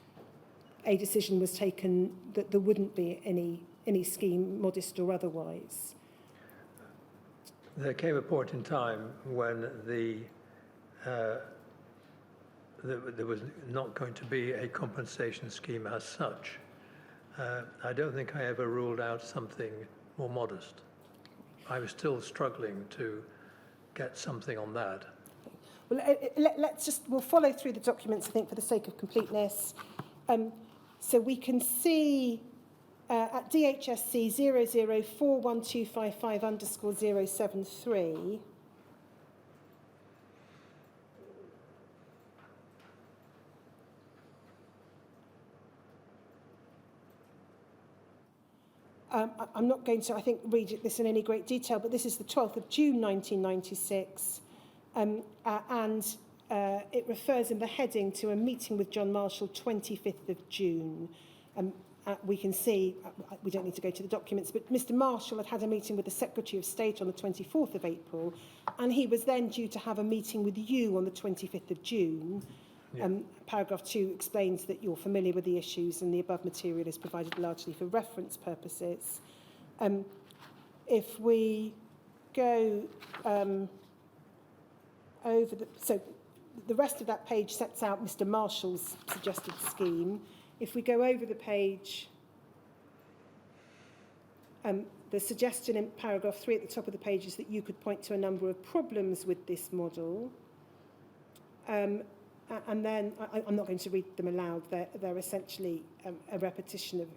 a decision was taken that there wouldn't be any scheme, modest or otherwise. There came a point in time when there was not going to be a compensation scheme as such. I don't think I ever ruled out something more modest. I was still struggling to get something on that. Well, we'll follow through the documents, I think, for the sake of completeness. So we can see at DHSC 00412555_073, I'm not going to, I think, read this in any great detail, but this is the 12th of June 1996, and it refers in the heading to a meeting with John Marshall 25th of June. We can see, we don't need to go to the documents, but Mr Marshall had a meeting with the Secretary of State on the 24th of April, and he was then due to have a meeting with you on the 25th of June. Yeah. Paragraph 2 explains that you're familiar with the issues and the above material is provided largely for reference purposes. If we go over so the rest of that page sets out Mr Marshall's suggested scheme. If we go over the page, the suggestion in paragraph 3 at the top of the page is that you could point to a number of problems with this model. And then, I'm not going to read them aloud, they're essentially a repetition of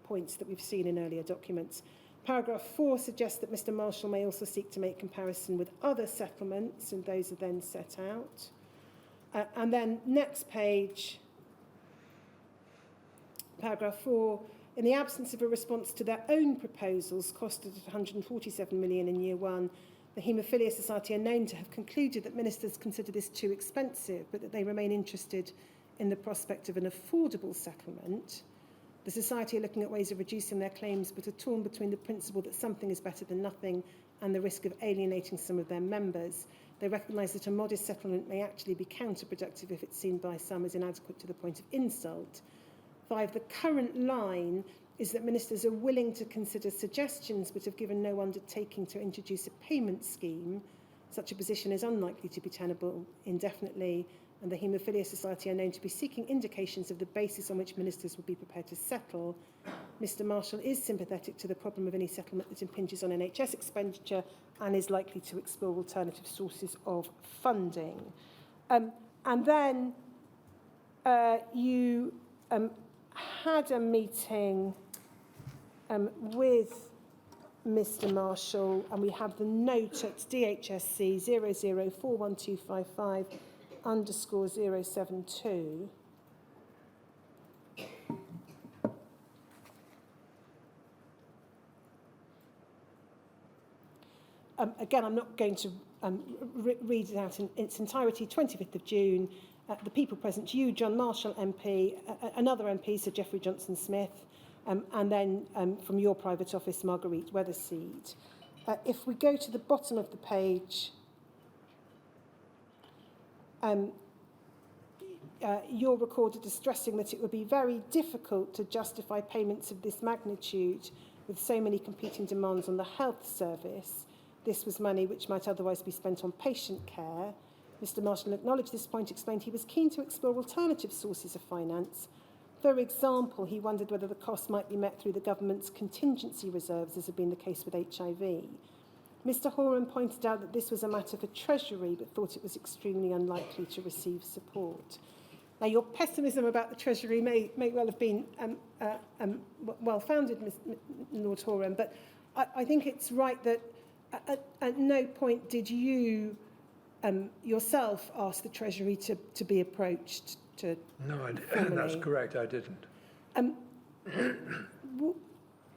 points that we've seen in earlier documents. Paragraph 4 suggests that Mr Marshall may also seek to make comparison with other settlements, and those are then set out. And then next page, paragraph 4 In the absence of a response to their own proposals, costed at 147 million in year one, the Hemophilia Society are known to have concluded that ministers consider this too expensive, but that they remain interested in the prospect of an affordable settlement. The Society are looking at ways of reducing their claims, but are torn between the principle that something is better than nothing and the risk of alienating some of their members. They recognise that a modest settlement may actually be counterproductive if it's seen by some as inadequate to the point of insult. 5. The current line is that ministers are willing to consider suggestions but have given no undertaking to introduce a payment scheme. Such a position is unlikely to be tenable indefinitely, and the Hemophilia Society are known to be seeking indications of the basis on which ministers would be prepared to settle. Mr Marshall is sympathetic to the problem of any settlement that impinges on NHS expenditure and is likely to explore alternative sources of funding. And then you had a meeting with Mr Marshall, and we have the note at DHSC 00412555_072. Again, I'm not going to read it out in its entirety. 25th of June, the people present, you, John Marshall MP, another MP, Sir Geoffrey Johnson-Smith, and then from your private office, Marguerite Weatherseed. If we go to the bottom of the page, you're recorded as stressing that it would be very difficult to justify payments of this magnitude with so many competing demands on the health service. This was money which might otherwise be spent on patient care. Mr Marshall acknowledged this point, explained he was keen to explore alternative sources of finance. For example, he wondered whether the cost might be met through the government's contingency reserves, as had been the case with HIV. Mr Horam pointed out that this was a matter for Treasury, but thought it was extremely unlikely to receive support. Now, your pessimism about the Treasury may well have been well-founded, Lord Horam, but I think it's right that at no point did you yourself ask the Treasury to be approached to... No, that's correct, I didn't. At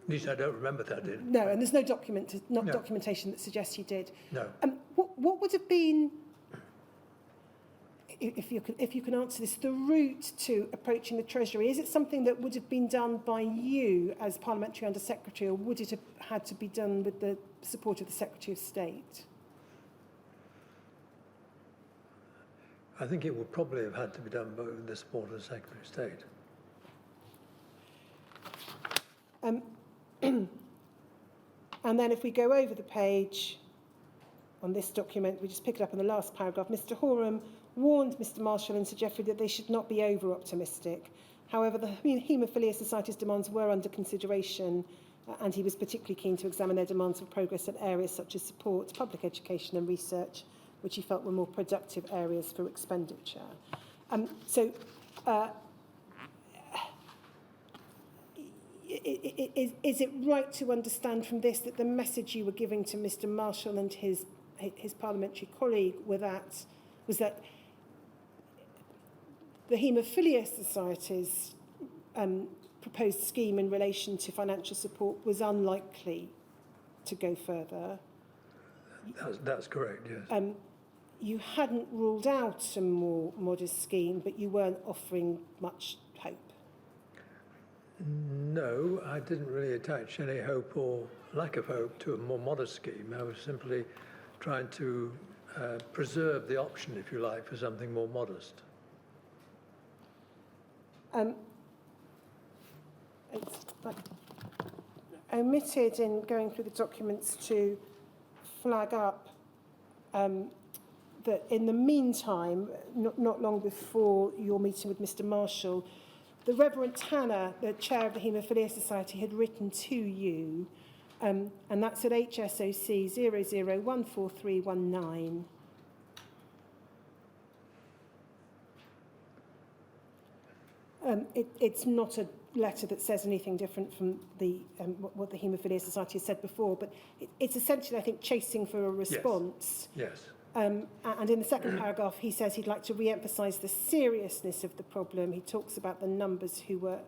least I don't remember that I did. No, and there's no documentation that suggests you did. No. What would have been, if you can answer this, the route to approaching the Treasury? Is it something that would have been done by you as Parliamentary Under Secretary, or would it have had to be done with the support of the Secretary of State? I think it would probably have had to be done with the support of the Secretary of State. And then if we go over the page on this document, we just pick it up in the last paragraph. Mr Horam warned Mr Marshall and Sir Geoffrey that they should not be over-optimistic. However, the Hemophilia Society's demands were under consideration, and he was particularly keen to examine their demands for progress in areas such as support, public education and research, which he felt were more productive areas for expenditure. Is it right to understand from this that the message you were giving to Mr Marshall and his parliamentary colleague was that the Hemophilia Society's proposed scheme in relation to financial support was unlikely to go further? That's correct, yes. You hadn't ruled out a more modest scheme, but you weren't offering much hope. No, I didn't really attach any hope or lack of hope to a more modest scheme. I was simply trying to preserve the option, if you like, for something more modest. It's omitted in going through the documents to flag up that in the meantime, not long before your meeting with Mr Marshall, the Reverend Tanner, the chair of the Hemophilia Society, had written to you, and that's at HSOC 00143119. It's not a letter that says anything different from the what the Hemophilia Society has said before, but it's essentially, I think, chasing for a response. Yes. And in the second paragraph, he says he'd like to re-emphasise the seriousness of the problem. He talks about the numbers who were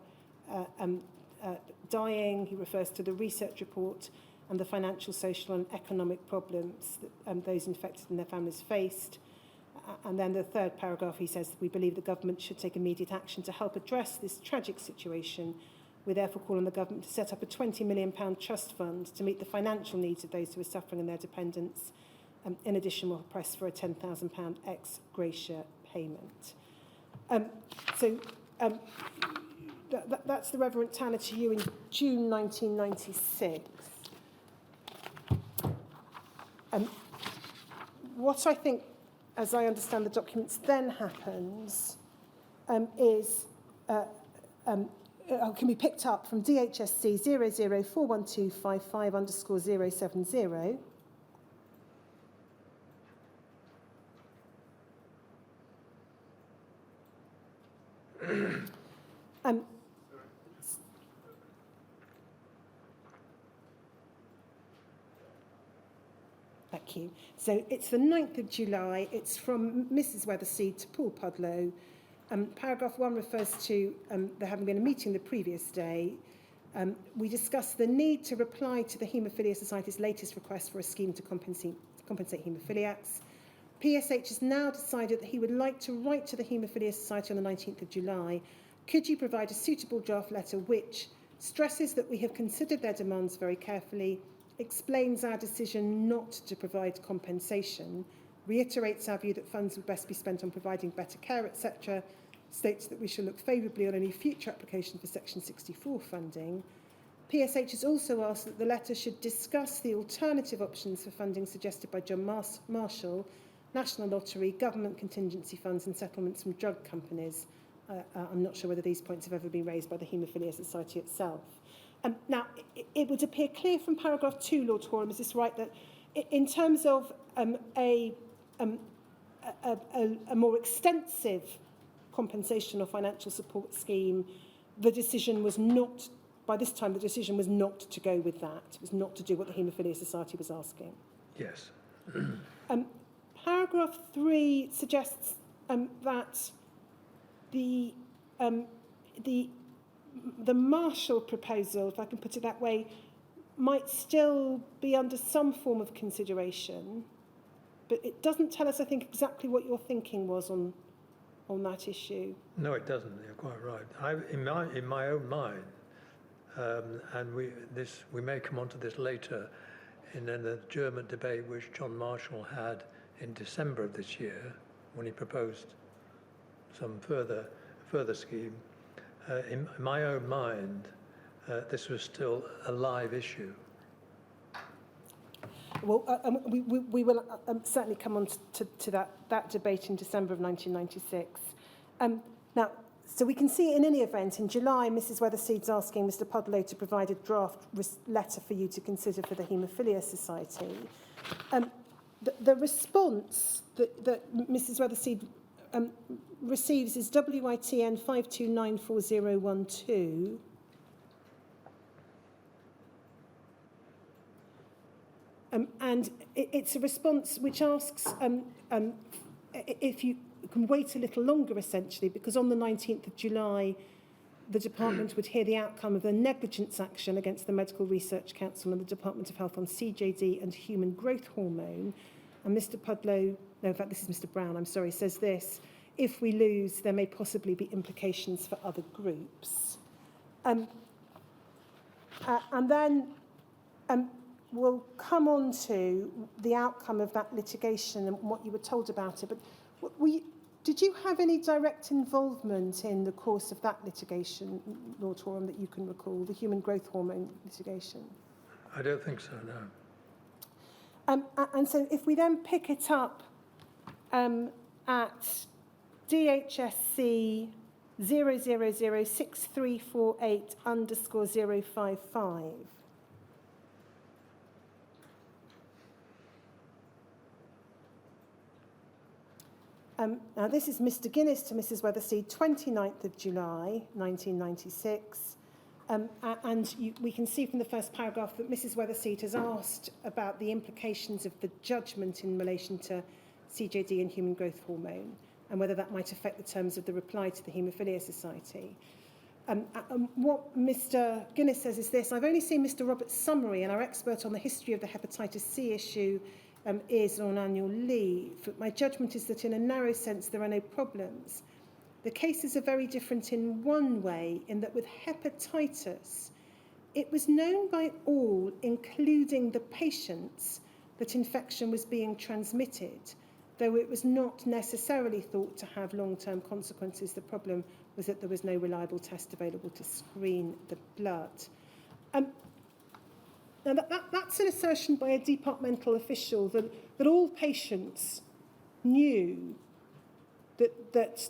dying. He refers to the research report and the financial, social and economic problems that those infected and their families faced. And then the third paragraph, he says, we believe the government should take immediate action to help address this tragic situation. We therefore call on the government to set up a £20 million trust fund to meet the financial needs of those who are suffering and their dependents. In addition, we'll press for a £10,000 ex gratia payment. That's the Reverend Tanner to you in June 1996. What I think, as I understand the documents, then happens is can be picked up from DHSC 00412555_070. Thank you. So it's the 9th of July. It's from Mrs. Weatherseed to Paul Pudlow. Paragraph 1 refers to there having been a meeting the previous day. We discussed the need to reply to the Hemophilia Society's latest request for a scheme to compensate haemophiliacs. PSH has now decided that he would like to write to the Hemophilia Society on the 19th of July. Could you provide a suitable draft letter which stresses that we have considered their demands very carefully, explains our decision not to provide compensation, reiterates our view that funds would best be spent on providing better care, etc., states that we shall look favourably on any future application for Section 64 funding. PSH has also asked that the letter should discuss the alternative options for funding suggested by John Marshall, National Lottery, government contingency funds and settlements from drug companies. I'm not sure whether these points have ever been raised by the Haemophilia Society itself. Now, it would appear clear from paragraph 2, Lord Horam, is this right, that in terms of a more extensive compensation or financial support scheme, the decision was not, by this time, the decision was not to go with that. It was not to do what the Haemophilia Society was asking. Yes. Paragraph 3 suggests that the Marshall proposal, if I can put it that way, might still be under some form of consideration, but it doesn't tell us, I think, exactly what your thinking was on that issue. No, it doesn't. You're quite right. In my own mind, and we may come on to this later, in the German debate which John Marshall had in December of this year, when he proposed some further scheme. In my own mind, this was still a live issue. Well, we will certainly come on to that debate in December of 1996. Now, so we can see in any event, in July, Mrs. Weatherseed's asking Mr. Pudlow to provide a draft letter for you to consider for the Haemophilia Society. The response that Mrs. Weatherseed receives is WITN 5294012. And it's a response which asks if you can wait a little longer, essentially, because on the 19th of July, the department would hear the outcome of the negligence action against the Medical Research Council and the Department of Health on CJD and human growth hormone. And Mr. Pudlow, no, in fact, this is Mr. Brown, I'm sorry, says this: if we lose, there may possibly be implications for other groups. And then we'll come on to the outcome of that litigation and what you were told about it. But did you have any direct involvement in the course of that litigation, Lord Horam, that you can recall, the human growth hormone litigation? I don't think so, no. And so if we then pick it up at DHSC 0006348_055. Now this is Mr. Guinness to Mrs. Weatherseed, 29th of July, 1996. We can see from the first paragraph that Mrs. Weatherseed has asked about the implications of the judgment in relation to CJD and human growth hormone and whether that might affect the terms of the reply to the Haemophilia Society. What Mr Guinness says is this: I've only seen Mr Roberts' summary, and our expert on the history of the hepatitis C issue is on annual leave. My judgment is that in a narrow sense there are no problems. The cases are very different in one way, in that with hepatitis, it was known by all, including the patients, that infection was being transmitted, though it was not necessarily thought to have long-term consequences. The problem was that there was no reliable test available to screen the blood. Now, that's an assertion by a departmental official that all patients knew that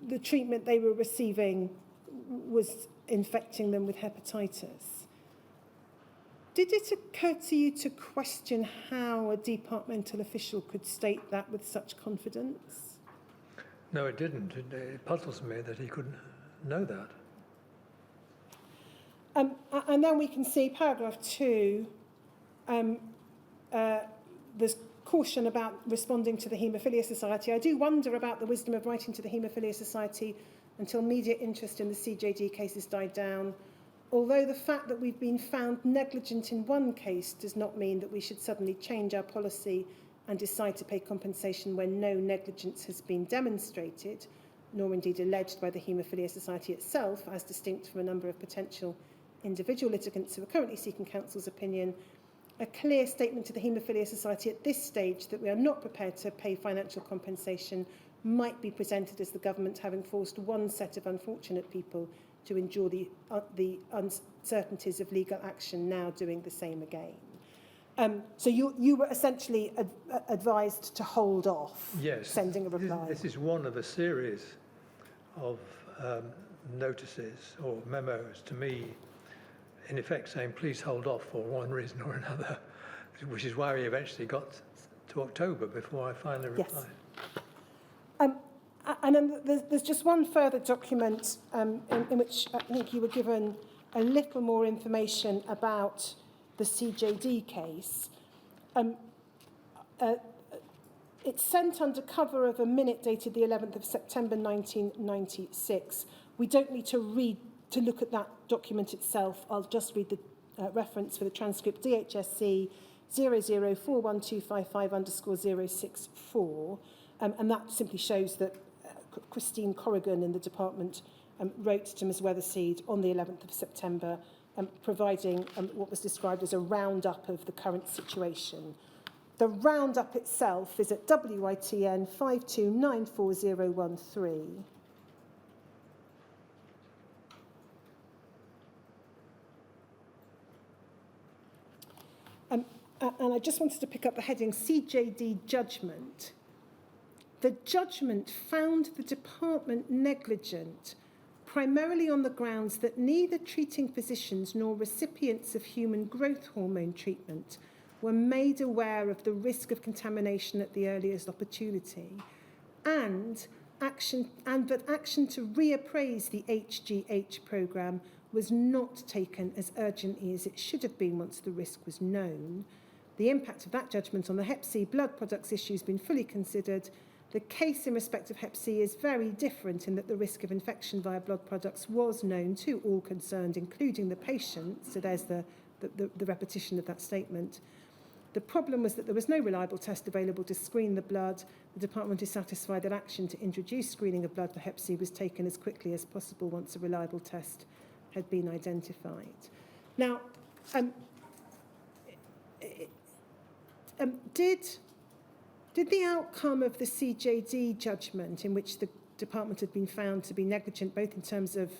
the treatment they were receiving was infecting them with hepatitis. Did it occur to you to question how a departmental official could state that with such confidence? No, it didn't. It puzzles me that he couldn't know that. And then we can see paragraph 2, there's caution about responding to the Hemophilia Society. I do wonder about the wisdom of writing to the Hemophilia Society until media interest in the CJD cases died down. Although the fact that we've been found negligent in one case does not mean that we should suddenly change our policy and decide to pay compensation when no negligence has been demonstrated, nor indeed alleged by the Hemophilia Society itself, as distinct from a number of potential individual litigants who are currently seeking counsel's opinion. A clear statement to the Hemophilia Society at this stage that we are not prepared to pay financial compensation might be presented as the government having forced one set of unfortunate people to endure the uncertainties of legal action, now doing the same again. So you were essentially advised to hold off sending a reply. This is one of a series of notices or memos to me, in effect saying, please hold off for one reason or another, which is why we eventually got to October before I finally replied. Yes. And then there's just one further document in which I think you were given a little more information about the CJD case. It's sent under cover of a minute dated the 11th of September 1996. We don't need to look at that document itself. I'll just read the reference for the transcript: DHSC 00412555_064. And that simply shows that Christine Corrigan in the department wrote to Ms Weatherseed on the 11th of September, providing what was described as a roundup of the current situation. The roundup itself is at WITN 5294013. And I just wanted to pick up the heading CJD judgment. The judgment found the department negligent, primarily on the grounds that neither treating physicians nor recipients of human growth hormone treatment were made aware of the risk of contamination at the earliest opportunity, and that action to reappraise the HGH programme was not taken as urgently as it should have been once the risk was known. The impact of that judgment on the Hep C blood products issue has been fully considered. The case in respect of Hep C is very different in that the risk of infection via blood products was known to all concerned, including the patient. So there's the repetition of that statement. The problem was that there was no reliable test available to screen the blood. The department is satisfied that action to introduce screening of blood for Hep C was taken as quickly as possible once a reliable test had been identified. Now, did the outcome of the CJD judgment, in which the department had been found to be negligent, both in terms of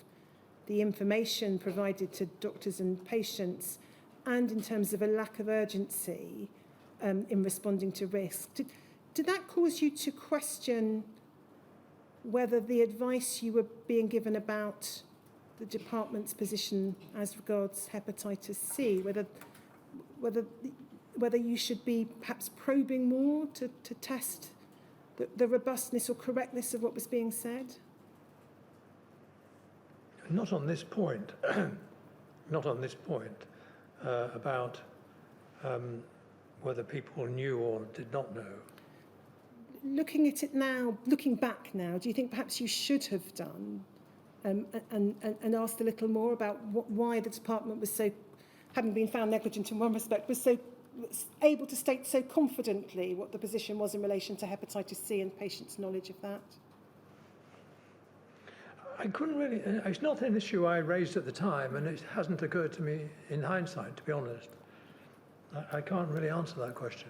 the information provided to doctors and patients and in terms of a lack of urgency in responding to risk, did that cause you to question whether the advice you were being given about the department's position as regards hepatitis C, whether you should be perhaps probing more to test the robustness or correctness of what was being said? Not on this point. Not on this point about whether people knew or did not know. Looking at it now, looking back now, do you think perhaps you should have done and asked a little more about why the department was so, having been found negligent in one respect, was able to state so confidently what the position was in relation to hepatitis C and patients' knowledge of that? I couldn't really, it's not an issue I raised at the time, and it hasn't occurred to me in hindsight, to be honest. I can't really answer that question.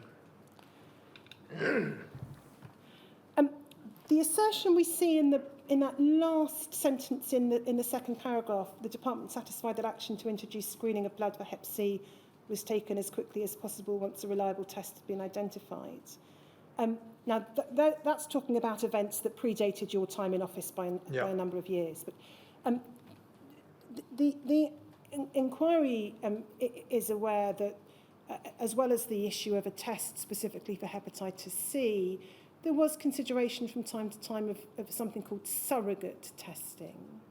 The assertion we see in that last sentence in the second paragraph, the department satisfied that action to introduce screening of blood for Hep C was taken as quickly as possible once a reliable test had been identified. Now, that's talking about events that predated your time in office by a number of years. But the inquiry is aware that, as well as the issue of a test specifically for hepatitis C, there was consideration from time to time of something called surrogate testing.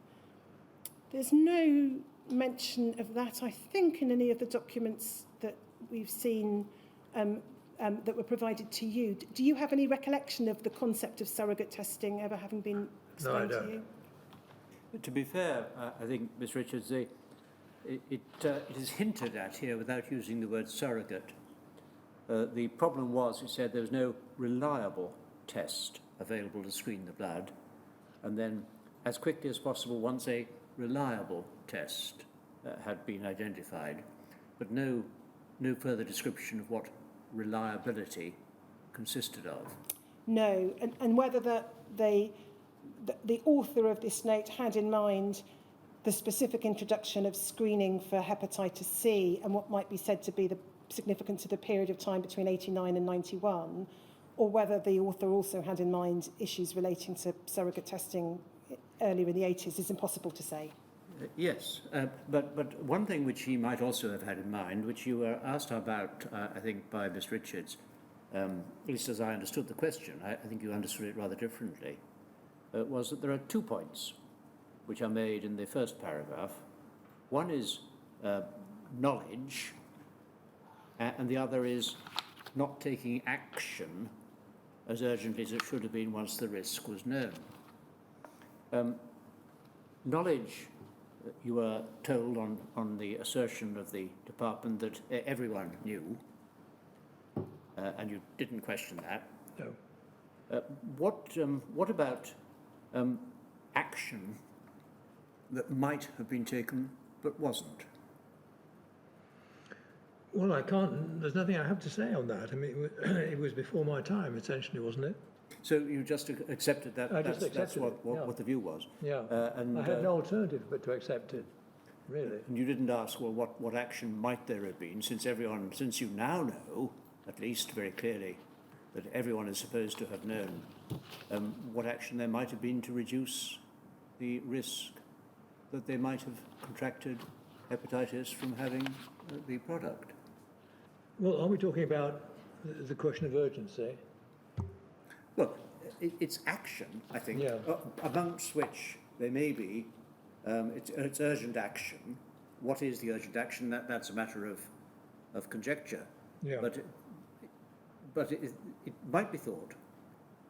There's no mention of that, I think, in any of the documents that we've seen that were provided to you. Do you have any recollection of the concept of surrogate testing ever having been explained to you? To be fair, I think, Ms. Richards, it is hinted at here without using the word surrogate. The problem was, it said there was no reliable test available to screen the blood, and then as quickly as possible once a reliable test had been identified, but no further description of what reliability consisted of. No, and whether the author of this note had in mind the specific introduction of screening for hepatitis C and what might be said to be the significance of the period of time between 89 and 91, or whether the author also had in mind issues relating to surrogate testing earlier in the 80s is impossible to say. Yes, but one thing which he might also have had in mind, which you were asked about, I think, by Ms. Richards, at least as I understood the question, I think you understood it rather differently, was that there are 2 points which are made in the first paragraph. One is knowledge, and the other is not taking action as urgently as it should have been once the risk was known. Knowledge, you were told on the assertion of the department that everyone knew, and you didn't question that. No. What about action that might have been taken but wasn't? Well, I can't, there's nothing I have to say on that. I mean, it was before my time, essentially, wasn't it? So you just accepted that? That's what the view was? Yeah. And I had no alternative but to accept it, really. And you didn't ask, well, what action might there have been, since you now know, at least very clearly, that everyone is supposed to have known, what action there might have been to reduce the risk that they might have contracted hepatitis from having the product? Well, are we talking about the question of urgency? Well, it's action, I think, amongst which there may be, it's urgent action. What is the urgent action? That's a matter of conjecture. Yeah. But it might be thought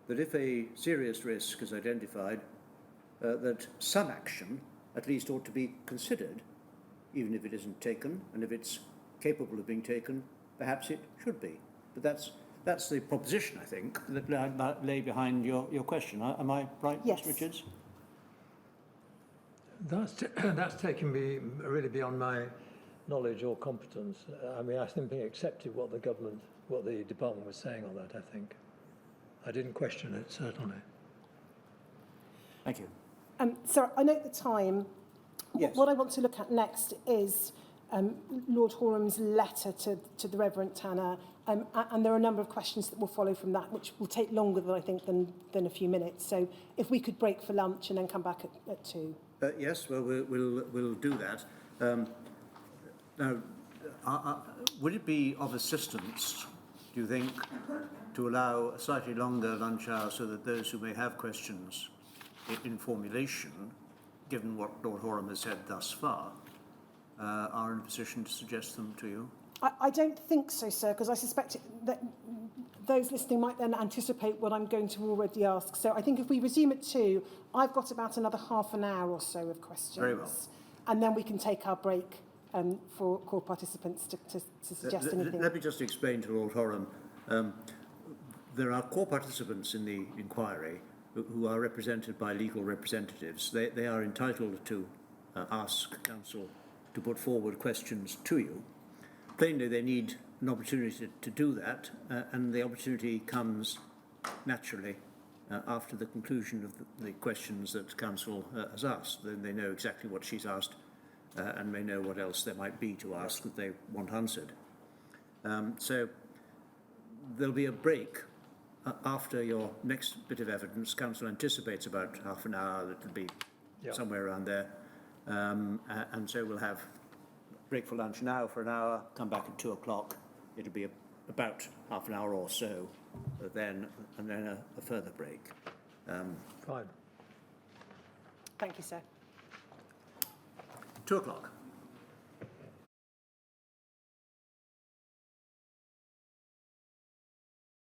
that if a serious risk is identified, that some action at least ought to be considered, even if it isn't taken, and if it's capable of being taken, perhaps it should be. But that's the proposition, I think, that lay behind your question. Am I right, yes. Ms. Richards? That's taken me really beyond my knowledge or competence. I mean, I simply accepted what the department was saying on that, I think. I didn't question it, certainly. Thank you. So I note the time. Yes. What I want to look at next is Lord Horam's letter to the Reverend Tanner, and there are a number of questions that will follow from that, which will take longer than I think than a few minutes. So if we could break for lunch and then come back at 2. Yes, well, we'll do that. Now, would it be of assistance, do you think, to allow a slightly longer lunch hour so that those who may have questions in formulation, given what Lord Horam has said thus far, are in a position to suggest them to you? I don't think so, sir, because I suspect that those listening might then anticipate what I'm going to already ask. So I think if we resume at 2, I've got about another half an hour or so of questions. Very well. And then we can take our break for call participants to suggest anything. Let me just explain to Lord Horam. There are core participants in the inquiry who are represented by legal representatives. They are entitled to ask counsel to put forward questions to you. Plainly, they need an opportunity to do that, and the opportunity comes naturally after the conclusion of the questions that counsel has asked. Then they know exactly what she's asked and may know what else there might be to ask that they want answered. So there'll be a break after your next bit of evidence. Counsel anticipates about half an hour. It'll be somewhere around there. And so we'll have break for lunch now for an hour, come back at 2 o'clock. It'll be about half an hour or so then, and then a further break. Fine. Thank you, sir. 2 o'clock.